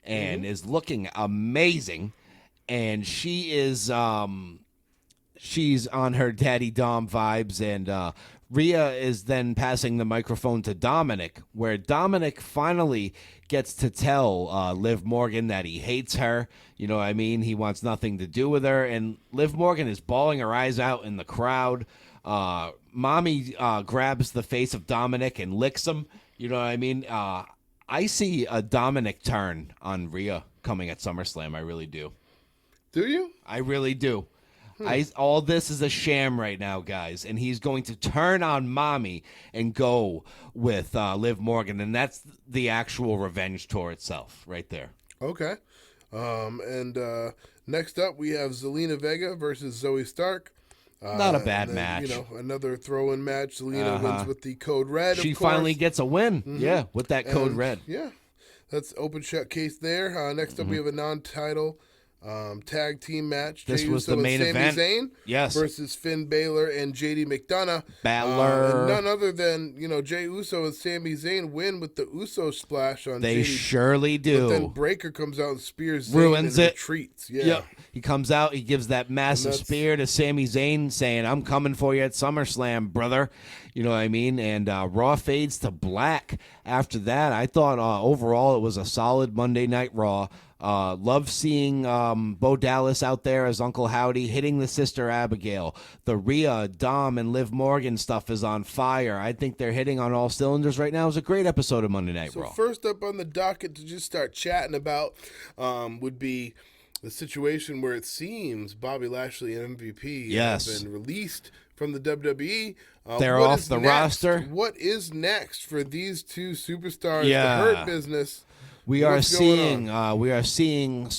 and is looking amazing, and she is she's on her Daddy Dom vibes, and Rhea is then passing the microphone to Dominic, where Dominic finally gets to tell Liv Morgan that he hates her. You know what I mean? He wants nothing to do with her. And Liv Morgan is bawling her eyes out in the crowd. Mommy grabs the face of Dominic and licks him. You know what I mean? I see a Dominic turn on Rhea coming at SummerSlam. I really do. Do you? I really do. All this is a sham right now, guys, and he's going to turn on Mommy and go with Liv Morgan, and that's the actual revenge tour itself right there. Okay. And next up we have Zelina Vega versus Zoe Stark. Not a bad and then, match. Another throw-in match. Zelina wins with the Code Red. She of course. finally gets a win, yeah, with that Code And, Red. Yeah, that's open shut case there. Next up we have a non-title tag team match. This Jey was Uso the main and event. Sami Zayn Yes. versus Finn Balor and JD McDonough. Balor. And none other than, Jey Uso and Sami Zayn win with the Uso splash on They JD. surely do. But then Breaker comes out and spears Zayn Ruins and it. retreats. Yeah. Yep. He comes out, he gives that massive that's- spear to Sami Zayn, saying, "I'm coming for you at SummerSlam, brother." You know what I mean? And Raw fades to black after that. I thought overall it was a solid Monday Night Raw. Love seeing Bo Dallas out there as Uncle Howdy, hitting the Sister Abigail. The Rhea, Dom, and Liv Morgan stuff is on fire. I think they're hitting on all cylinders right now. It was a great episode of Monday Night So Raw. first up on the docket to just start chatting about would be the situation where it seems Bobby Lashley and MVP Yes. have been released from the WWE. They're what off is the next? roster. What is next for these two superstars? Yeah. The Hurt Business. We are What's going seeing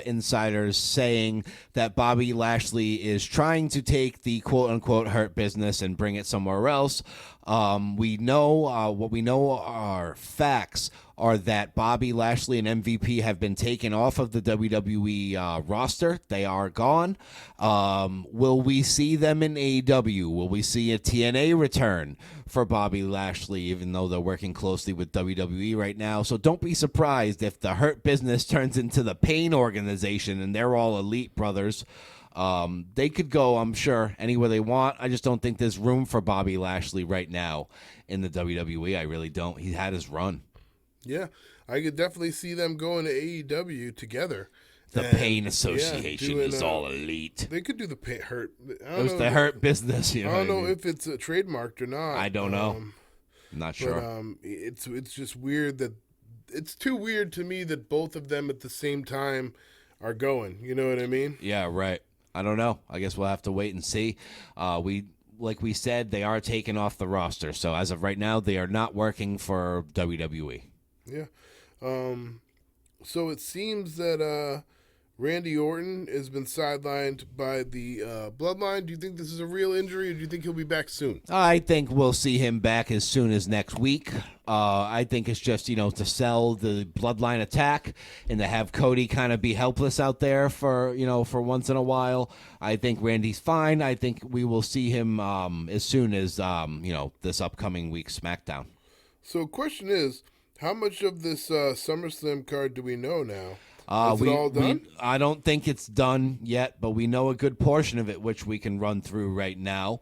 insiders saying that Bobby Lashley is trying to take the quote unquote Hurt Business and bring it somewhere else. We know what we know are facts are that Bobby Lashley and MVP have been taken off of the WWE roster. They are gone. Will we see them in AEW? Will we see a TNA return for Bobby Lashley, even though they're working closely with WWE right now? So don't be surprised if the Hurt Business turns into the Pain Organization and they're all elite brothers. They could go, I'm sure, anywhere they want. I just don't think there's room for Bobby Lashley right now in the WWE. I really don't. He had his run. Yeah, I could definitely see them going to AEW together. The And, Pain Association doing, is all elite. They could do the Hurt. It was the Hurt Business. You know I don't what know mean? if it's trademarked or not. I don't know. I'm not sure. But it's just weird that it's too weird to me that both of them at the same time are going. You know what I mean? Yeah, right. I don't know. I guess we'll have to wait and see. Like we said, they are taken off the roster. So as of right now, they are not working for WWE. Yeah. So it seems that Randy Orton has been sidelined by the Bloodline. Do you think this is a real injury, or do you think he'll be back soon? I think we'll see him back as soon as next week. I think it's just, to sell the Bloodline attack and to have Cody kind of be helpless out there for once in a while. I think Randy's fine. I think we will see him as soon as, this upcoming week's SmackDown. So question is, how much of this SummerSlam card do we know now? Is it all done? I don't think it's done yet, but we know a good portion of it, which we can run through right now.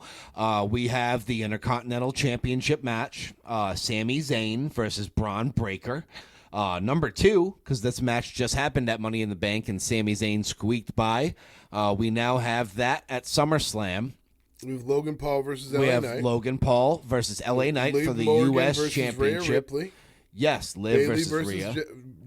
We have the Intercontinental Championship match, Sami Zayn versus Braun Breaker. Number 2, because this match just happened at Money in the Bank and Sami Zayn squeaked by. We now have that at SummerSlam. We have Logan Paul versus LA We have Knight. Logan Paul versus LA Knight Liv for the Morgan U.S. versus Championship. Rhea Ripley. Yes, Liv Bayley versus versus Rhea.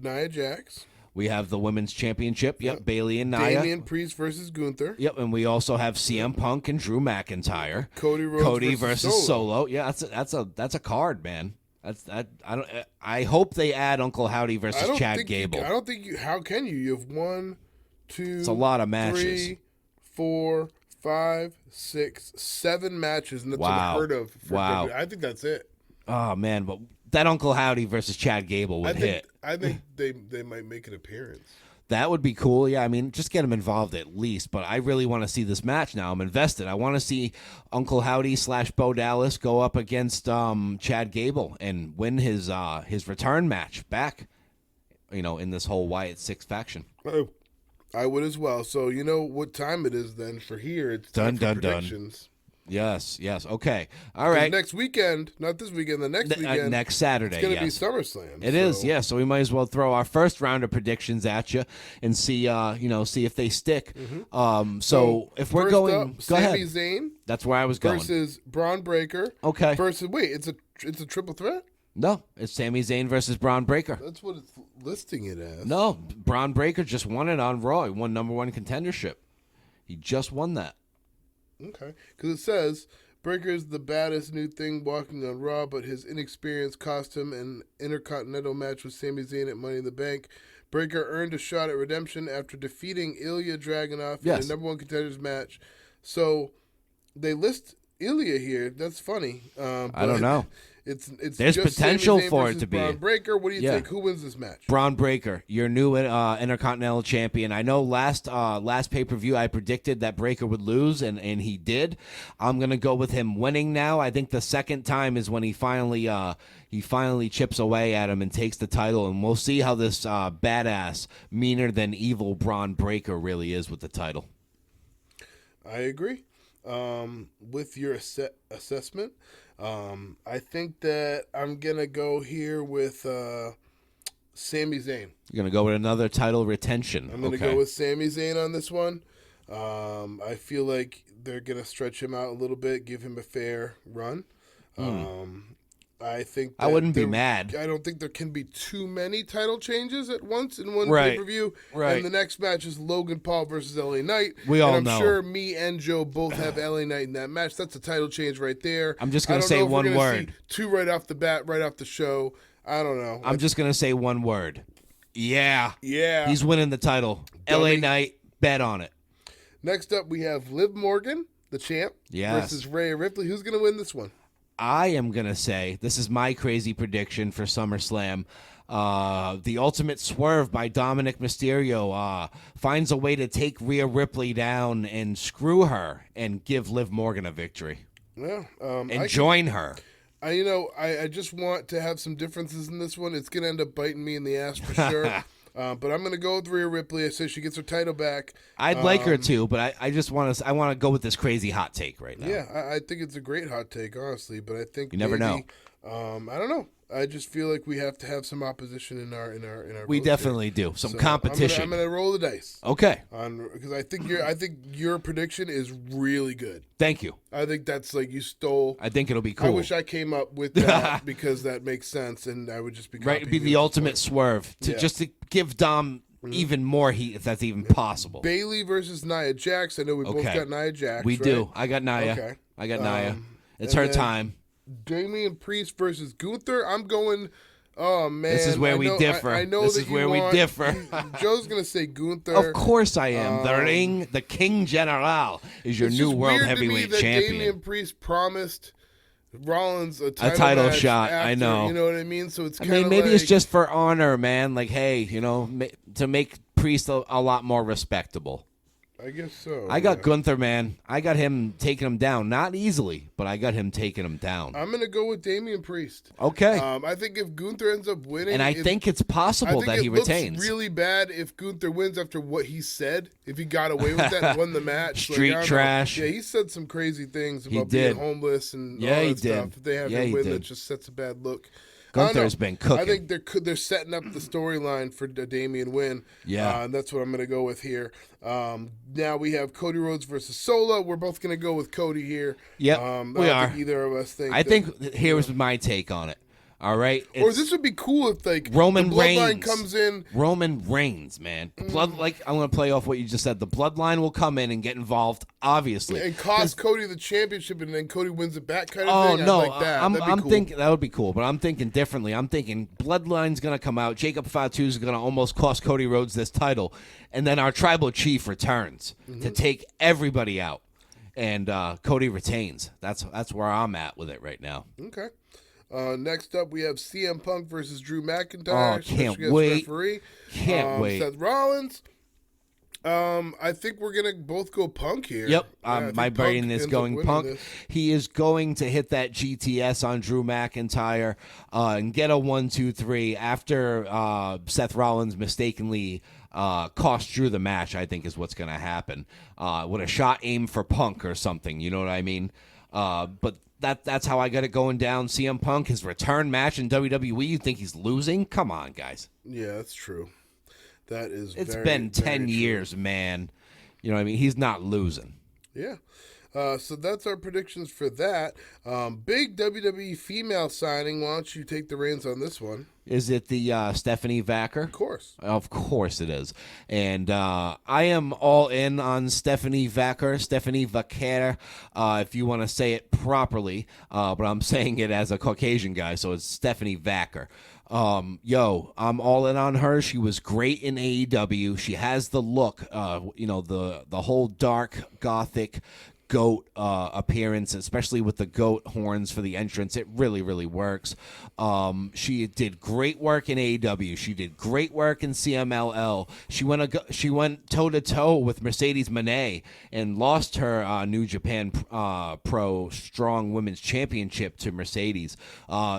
Nia Jax. We have the Women's Championship. Yep, Bayley and Nia. Damian Priest versus Gunther. Yep, and we also have CM Punk and Drew McIntyre. Cody Rhodes versus Solo. Yeah, that's a card, man. I hope they add Uncle Howdy versus Chad Gable. I don't think you. How can you? You have 1, 2. It's a lot of matches. 3, 4, 5, 6, 7 matches, and that's Wow. unheard of. Wow. I think that's it. Oh man, but that Uncle Howdy versus Chad Gable would hit. I think they might make an appearance. That would be cool. Yeah, I mean, just get him involved at least. But I really want to see this match now. I'm invested. I want to see Uncle Howdy / Bo Dallas go up against Chad Gable and win his return match back. In this whole Wyatt Six faction. I would as well. So you know what time it is then for here. It's Dun, time for dun, dun. predictions. Yes. Okay. All right. Next weekend, not this weekend, the next weekend. Next Saturday. It's going to be yes. SummerSlam. It is, yeah. So we might as well throw our first round of predictions at you and see, see if they stick. So if we're first going, up, go Sami ahead. Zayn That's where I was going. versus Braun Breaker. Okay. Versus it's a triple threat. No, it's Sami Zayn versus Braun Breaker. That's what it's listing it as. No, Braun Breaker just won it on Raw. He won #1 contendership. He just won that. Okay, because it says Breaker is the baddest new thing walking on Raw, but his inexperience cost him an Intercontinental match with Sami Zayn at Money in the Bank. Breaker earned a shot at redemption after defeating Ilya Dragunov in a #1 contenders match. So they list Ilya here. That's funny. I don't know. It's There's just potential Sami Zayn for it versus to be. Braun Breaker. What do you Yeah. think? Who wins this match? Braun Breaker, your new Intercontinental Champion. I know last pay-per-view I predicted that Breaker would lose, and he did. I'm going to go with him winning now. I think the second time is when he finally chips away at him and takes the title, and we'll see how this badass, meaner than evil Braun Breaker really is with the title. I agree with your assessment. I think that I'm going to go here with Sami Zayn. You're going to go with another title retention. I'm going to go with Sami Zayn on this one. I feel like they're going to stretch him out a little bit, give him a fair run. I think I wouldn't be mad. I don't think there can be too many title changes at once in one Right. pay-per-view. Right. And the next match is Logan Paul versus LA Knight. We all and I'm know. sure me and Joe both have LA Knight in that match. That's a title change right there. I'm just gonna I don't say know if we're one gonna word. see 2 right off the bat, right off the show. I don't know. I'm just going to say one word. Yeah. Yeah. He's winning the title. LA Knight, bet on it. Next up, we have Liv Morgan, the champ, Yes. versus Rhea Ripley. Who's going to win this one? I am going to say, this is my crazy prediction for SummerSlam. The ultimate swerve by Dominic Mysterio finds a way to take Rhea Ripley down and screw her and give Liv Morgan a victory. Yeah, And join her. I just want to have some differences in this one. It's going to end up biting me in the ass for sure. But I'm going to go with Rhea Ripley. I say she gets her title back. I'd like her too, but I just want to. I want to go with this crazy hot take right now. Yeah, I think it's a great hot take, honestly. But I think You never know. I don't know. I just feel like we have to have some opposition in our. We votes definitely here. do. Some So competition. I'm gonna roll the dice. Okay. Because I think your prediction is really good. Thank you. I think that's like you stole. I think it'll be cool. I wish I came up with that because that makes sense, and I would just be Right, it'd be copying the you. ultimate swerve just to give Dom even more heat if that's even possible. Bayley versus Nia Jax. I know we both got Nia Jax. We right? do. I got Nia. Okay. I got Nia. It's and her then time. Damian Priest versus Gunther. I'm going Oh man, This is where we differ. I know this that is where we differ. Joe's gonna say Gunther. Of course I am. The King General is your It's new just world weird heavyweight to me that champion. Damian Priest promised Rollins a title, title match shot. after, I know. You know what I mean? So it's I kind of mean, maybe it's like- just for honor, man. Like, hey, to make Priest a lot more respectable. I guess so. I got yeah. Gunther, man. I got him taking him down. Not easily, but I got him taking him down. I'm gonna go with Damian Priest. Okay. I think if Gunther ends up winning, And I think it's possible that he looks retains. really bad if Gunther wins after what he said. If he got away with that, and won the match. Street I don't know. trash. Yeah, he said some crazy things He about did. being homeless and Yeah, all he that stuff. did. If they have Yeah, him he win, did. that just sets a bad look. I don't Gunther's know. been cooking. I think they're setting up the storyline for the Damian win. Yeah. And that's what I'm going to go with here. Now we have Cody Rhodes versus Sola. We're both going to go with Cody here. Yep, I we don't are. think either of us think. I that- think here's my take on it. All right, or this would be cool if like Roman the Bloodline Reigns comes in. Roman Reigns, man. The blood, like I'm going to play off what you just said. The Bloodline will come in and get involved, obviously. And cost Cody the championship, and then Cody wins it back, kind of Oh thing. no, I'd like that. I'm That'd be cool. thinking that would be cool, but I'm thinking differently. I'm thinking Bloodline's gonna come out. Jacob Fatu is gonna almost cost Cody Rhodes this title, and then our tribal chief returns to take everybody out, and Cody retains. That's where I'm at with it right now. Okay. Next up, we have CM Punk versus Drew McIntyre. Oh, can't special guest wait. Referee. Can't wait. Seth Rollins. I think we're gonna both go Punk here. Yep, Yeah, I think my brain Punk is ends up going winning Punk. this. He is going to hit that GTS on Drew McIntyre and get a 1-2-3 after Seth Rollins mistakenly cost Drew the match. I think is what's going to happen. With a shot aimed for Punk or something. You know what I mean? But that's how I got it going down. CM Punk, his return match in WWE. You think he's losing? Come on, guys. Yeah, that's true. That is. It's very, been very 10 true. years, man. You know what I mean? He's not losing. Yeah. So that's our predictions for that. Big WWE female signing. Why don't you take the reins on this one? Is it the Stephanie Vacker? Of course. Of course it is. And I am all in on Stephanie Vacker, if you want to say it properly. But I'm saying it as a Caucasian guy, so it's Stephanie Vacker. I'm all in on her. She was great in AEW. She has the look, the whole dark gothic goat appearance, especially with the goat horns for the entrance. It really, really works. She did great work in AEW. She did great work in CMLL. She went toe to toe with Mercedes Moné and lost her New Japan Pro Strong Women's Championship to Mercedes.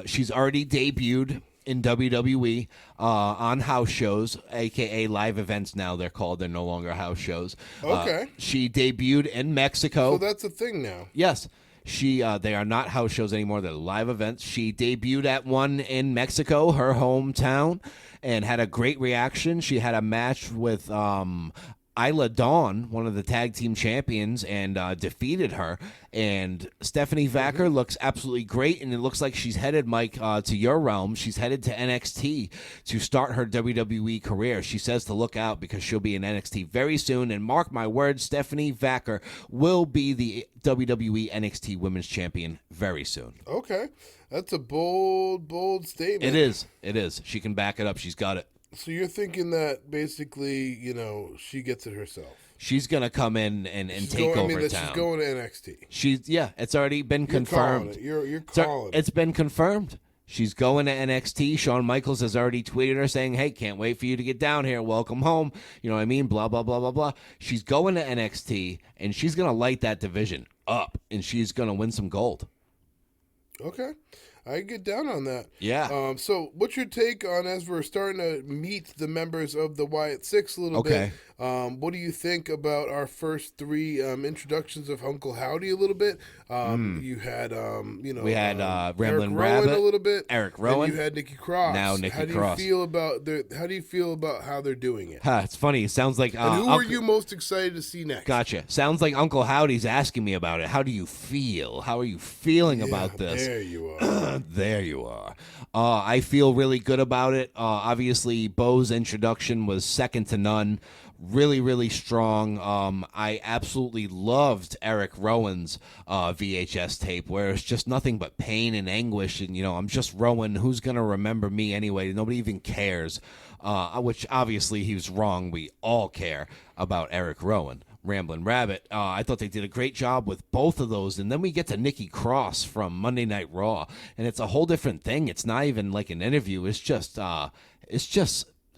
She's already debuted in WWE on house shows, a.k.a. live events now they're called. They're no longer house shows. Okay. She debuted in Mexico. So that's a thing now. Yes. They are not house shows anymore. They're live events. She debuted at one in Mexico, her hometown, and had a great reaction. She had a match with Isla Dawn, one of the tag team champions, and defeated her. And Stephanie Vacker looks absolutely great, and it looks like she's headed, Mike, to your realm. She's headed to NXT to start her WWE career. She says to look out because she'll be in NXT very soon. And mark my words, Stephanie Vacker will be the WWE NXT Women's Champion very soon. Okay. That's a bold statement. It is. It is. She can back it up. She's got it. So you're thinking that basically, she gets it herself. She's gonna come in and take over that town. She's going to NXT. It's already been confirmed. You're calling it. It's been confirmed. She's going to NXT. Shawn Michaels has already tweeted her saying, "Hey, can't wait for you to get down here. Welcome home." You know what I mean? Blah blah blah blah blah. She's going to NXT and she's gonna light that division up and she's gonna win some gold. Okay. I get down on that. Yeah. So what's your take on, as we're starting to meet the members of the Wyatt Six a little bit, what do you think about our first three introductions of Uncle Howdy a little bit? You had, we had Ramblin' Eric Rabbit, Rowan a little bit. Eric Rowan. And you had Nikki Cross. Now Nikki how do Cross. You feel about how do you feel about how they're doing it? It's funny. It sounds like and who are you most excited to see next? Gotcha. Sounds like Uncle Howdy's asking me about it. How do you feel? How are you feeling about this? There you are. There you are. I feel really good about it. Obviously, Bo's introduction was second to none. Really, really strong. I absolutely loved Eric Rowan's VHS tape, where it's just nothing but pain and anguish. And, I'm just Rowan. Who's going to remember me anyway? Nobody even cares. Which, obviously, he was wrong. We all care about Eric Rowan. Ramblin' Rabbit. I thought they did a great job with both of those. And then we get to Nikki Cross from Monday Night Raw. And it's a whole different thing. It's not even like an interview. It's just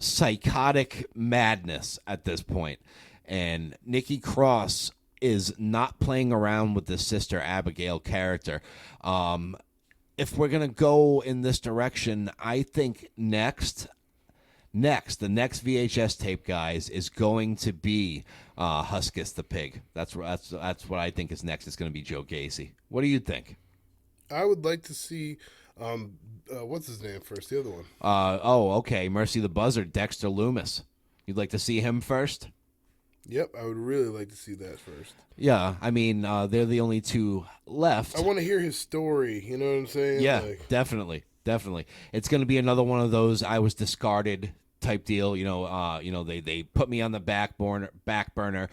psychotic madness at this point. And Nikki Cross is not playing around with the Sister Abigail character. If we're going to go in this direction, I think the next VHS tape, guys, is going to be Huskus the Pig. That's what I think is next. It's going to be Joe Gacy. What do you think? I would like to see what's his name first? The other one. Okay. Mercy the Buzzard, Dexter Loomis. You'd like to see him first? Yep, I would really like to see that first. Yeah, I mean, they're the only two left. I want to hear his story. You know what I'm saying? Yeah, definitely. It's going to be another one of those I was discarded type deal. They put me on the back burner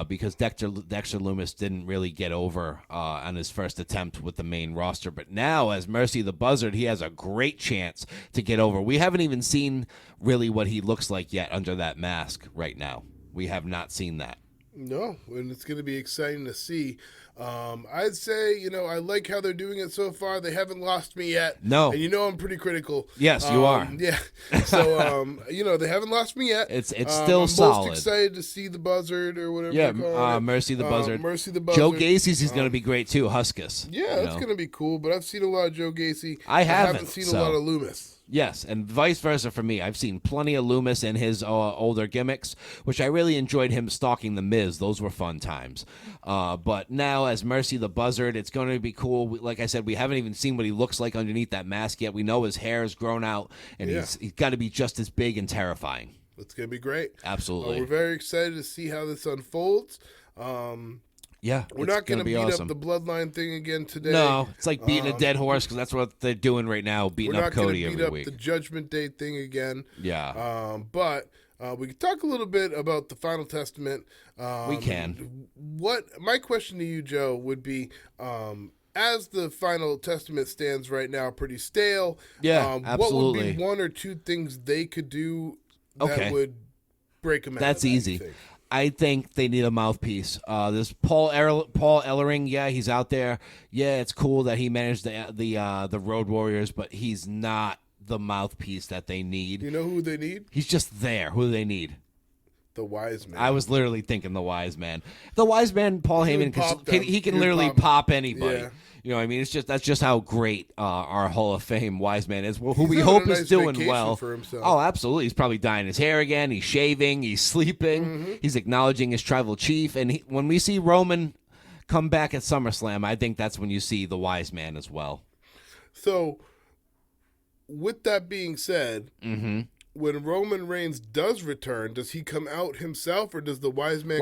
because Dexter Loomis didn't really get over on his first attempt with the main roster. But now, as Mercy the Buzzard, he has a great chance to get over. We haven't even seen really what he looks like yet under that mask right now. We have not seen that. No, and it's going to be exciting to see. I'd say, I like how they're doing it so far. They haven't lost me yet. No. And I'm pretty critical. Yes, you are. Yeah. So, they haven't lost me yet. It's still I'm solid. most excited to see the Buzzard or whatever Yeah, you call it. Mercy the Buzzard. Mercy the Buzzard. Joe Gacy's is going to be great, too, Huskus. Yeah, that's going to be cool, but I've seen a lot of Joe Gacy. I haven't seen a lot of Loomis. Yes, and vice versa for me. I've seen plenty of Loomis and his older gimmicks, which I really enjoyed him stalking The Miz. Those were fun times. But now, as Mercy the Buzzard, it's going to be cool. Like I said, we haven't even seen what he looks like underneath that mask yet. We know his hair has grown out, and he's got to be just as big and terrifying. It's going to be great. Absolutely. We're very excited to see how this unfolds. Yeah, we're not going to beat awesome. up the bloodline thing again today. No, it's like beating a dead horse because that's what they're doing right now, beating up Cody every week. We're not going to beat up the Judgment Day thing again. Yeah. But we can talk a little bit about the Final Testament. We can. My question to you, Joe, would be, as the Final Testament stands right now, pretty stale. Yeah, absolutely. What would be one or two things they could do that would break them out? That's easy. I think they need a mouthpiece. There's Paul Ellering. Yeah, he's out there. Yeah, it's cool that he managed the Road Warriors, but he's not the mouthpiece that they need. You know who they need? He's just there. Who do they need? The Wise Man. I was literally thinking the Wise Man. The Wise Man, Paul Heyman, he can literally pop anybody. Yeah. You know what I mean? That's just how great our Hall of Fame Wise Man is, who we hope is doing well. Oh, absolutely. He's probably dyeing his hair again. He's shaving. He's sleeping. Mm-hmm. He's acknowledging his tribal chief. And when we see Roman come back at SummerSlam, I think that's when you see the Wise Man as well. So, with that being said, when Roman Reigns does return, does he come out himself, or does the Wise Man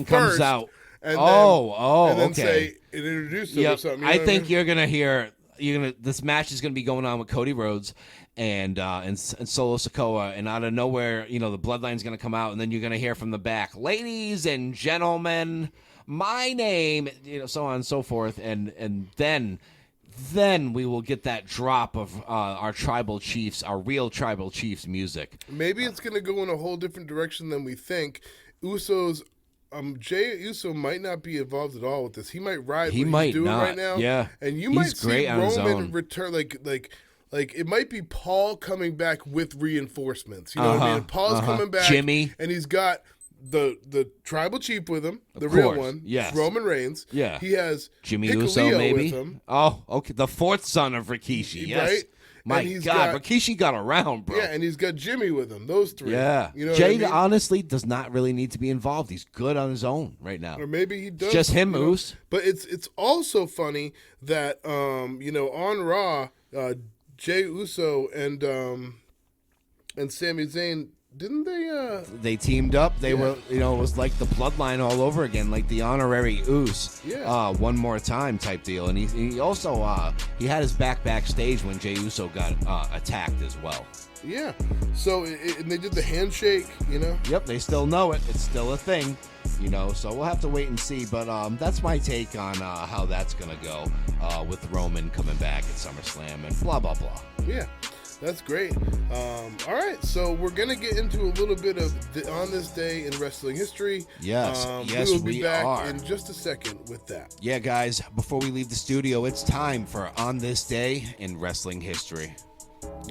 comes first? Out. And then okay. Say and introduce him or something. I think you're gonna hear this match is gonna be going on with Cody Rhodes and Solo Sikoa, and out of nowhere, the Bloodline's gonna come out, and then you're gonna hear from the back, "Ladies and gentlemen, my name," so on and so forth, and then we will get that drop of our tribal chiefs, our real tribal chiefs music. Maybe it's gonna go in a whole different direction than we think. Usos. Jey Uso might not be involved at all with this. He might ride what he's doing right now. Yeah. And you might see Roman return like it might be Paul coming back with reinforcements. You know what I mean? Paul's coming back. Jimmy. And he's got the tribal chief with him, the real one. Yes. Roman Reigns. Yeah. He has Jimmy Hikuleo Uso maybe. with him. Oh, okay. The fourth son of Rikishi. Yes. Right? My God, Rikishi got around, bro. Yeah, and he's got Jimmy with him. Those three. Yeah. Jay honestly does not really need to be involved. He's good on his own right now. Or maybe he does. It's just him, Moose. But it's also funny that on Raw, Jey Uso and Sami Zayn Didn't they? They teamed up. They were, it was like the bloodline all over again, like the honorary Uso. Yeah. One more time type deal. And he also he had his backstage when Jey Uso got attacked as well. Yeah. So and they did the handshake. Yep. They still know it. It's still a thing. So we'll have to wait and see. But that's my take on how that's gonna go with Roman coming back at SummerSlam and blah blah blah. Yeah. That's great. All right, so we're going to get into a little bit of On This Day in Wrestling History. Yes, we will be back are. in just a second with that. Yeah, guys, before we leave the studio, it's time for On This Day in Wrestling History.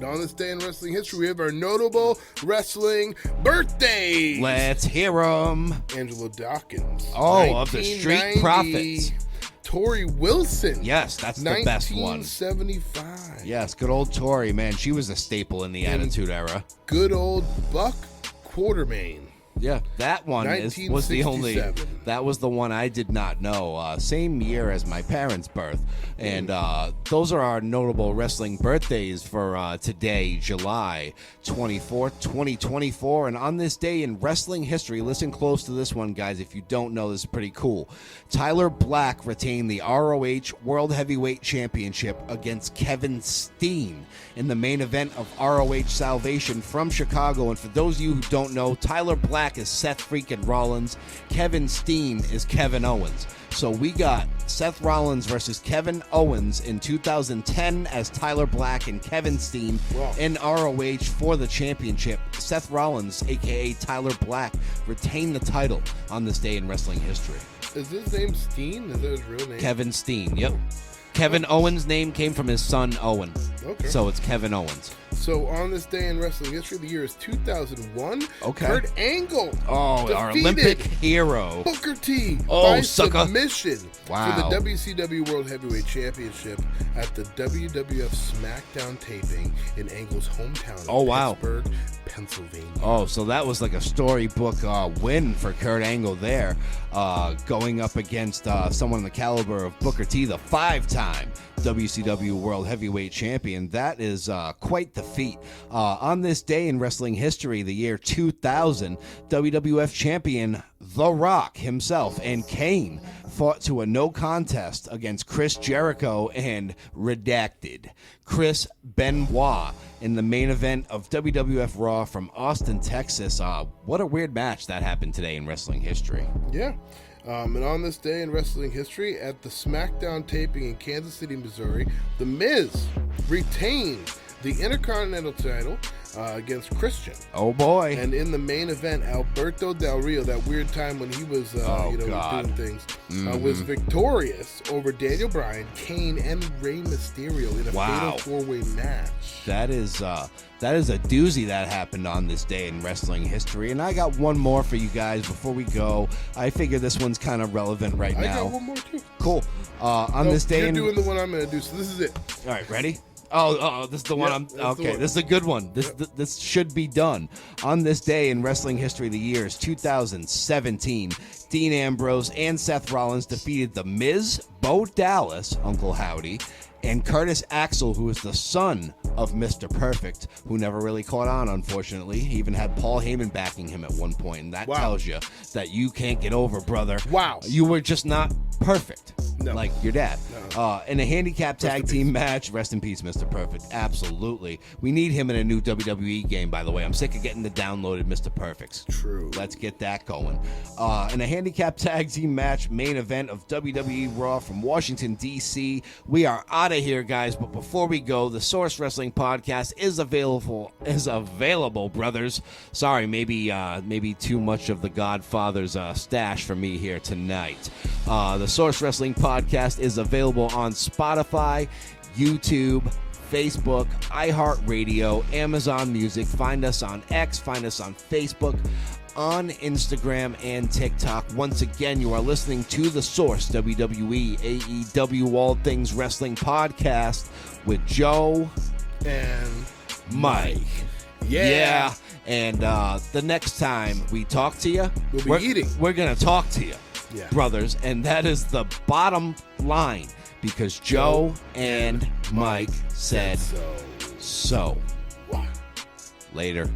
On this day in wrestling history, we have our notable wrestling birthdays. Let's hear them. Angelo Dawkins. Oh, of the Street Profits. Tori Wilson. Yes, that's the best one. 1975. Yes, good old Tori, man. She was a staple in the Attitude Era. Good old Buck Quartermain. Yeah, that one was the only. That was the one I did not know. Same year as my parents' birth, and those are our notable wrestling birthdays for today, July 24th, 2024. And on this day in wrestling history, listen close to this one, guys. If you don't know, this is pretty cool. Tyler Black retained the ROH World Heavyweight Championship against Kevin Steen in the main event of ROH Salvation from Chicago. And for those of you who don't know, Tyler Black is Seth freaking Rollins. Kevin Steen is Kevin Owens. So we got Seth Rollins versus Kevin Owens in 2010 as Tyler Black and Kevin Steen in ROH for the championship. Seth Rollins, a.k.a. Tyler Black, retained the title on this day in wrestling history. Is his name Steen? Is that his real name? Kevin Steen, yep. Kevin Owens' name came from his son, Owen. Okay. So it's Kevin Owens. So on this day in wrestling history, the year is 2001. Okay. Kurt Angle. Oh, our Olympic hero. Booker T. Oh, by sucker. submission Wow. for the WCW World Heavyweight Championship at the WWF SmackDown taping in Angle's hometown of Pittsburgh, Pennsylvania. Oh, so that was like a storybook win for Kurt Angle there, going up against someone in the caliber of Booker T, the 5-time WCW World Heavyweight Champion. That is quite the feat. On this day in wrestling history, the year 2000, WWF Champion The Rock himself and Kane fought to a no contest against Chris Jericho and Redacted Chris Benoit in the main event of WWF Raw from Austin, Texas. What a weird match that happened today in wrestling history. Yeah. And on this day in wrestling history, at the SmackDown taping in Kansas City, Missouri, The Miz retained the Intercontinental title against Christian. Oh, boy. And in the main event, Alberto Del Rio, that weird time when he was doing things, was victorious over Daniel Bryan, Kane, and Rey Mysterio in a fatal four-way match. That is a doozy that happened on this day in wrestling history. And I got one more for you guys before we go. I figure this one's kind of relevant now. I got one more, too. Cool. On this day... You're doing the one I'm going to do, so this is it. All right, ready? Oh, this is the one. Okay, this is a good one. This should be done. On this day in wrestling history, the year is 2017. Dean Ambrose and Seth Rollins defeated The Miz, Bo Dallas, Uncle Howdy, and Curtis Axel, who is the son of Mr. Perfect, who never really caught on, unfortunately. He even had Paul Heyman backing him at one point, and that tells you that you can't get over, brother. Wow. You were just not perfect. No. Like your dad. No. In a handicap tag team match, rest in peace, Mr. Perfect. Absolutely. We need him in a new WWE game, by the way. I'm sick of getting the downloaded Mr. Perfects. True. Let's get that going. In a handicap tag team match, main event of WWE Raw from Washington, D.C., we are out of here, guys. But before we go, the Source Wrestling Podcast is available, brothers. Sorry, maybe too much of the Godfather's stash for me here tonight. The Source Wrestling Podcast is available on Spotify, YouTube, Facebook, iHeartRadio, Amazon Music. Find us on X, find us on Facebook, on Instagram and TikTok. Once again, you are listening to The Source, WWE, AEW, All Things Wrestling Podcast with Joe and Mike. Yeah. And the next time we talk to you, we'll be eating. We're going to talk to you, brothers. And that is the bottom line, because Joe and Mike said so. Later.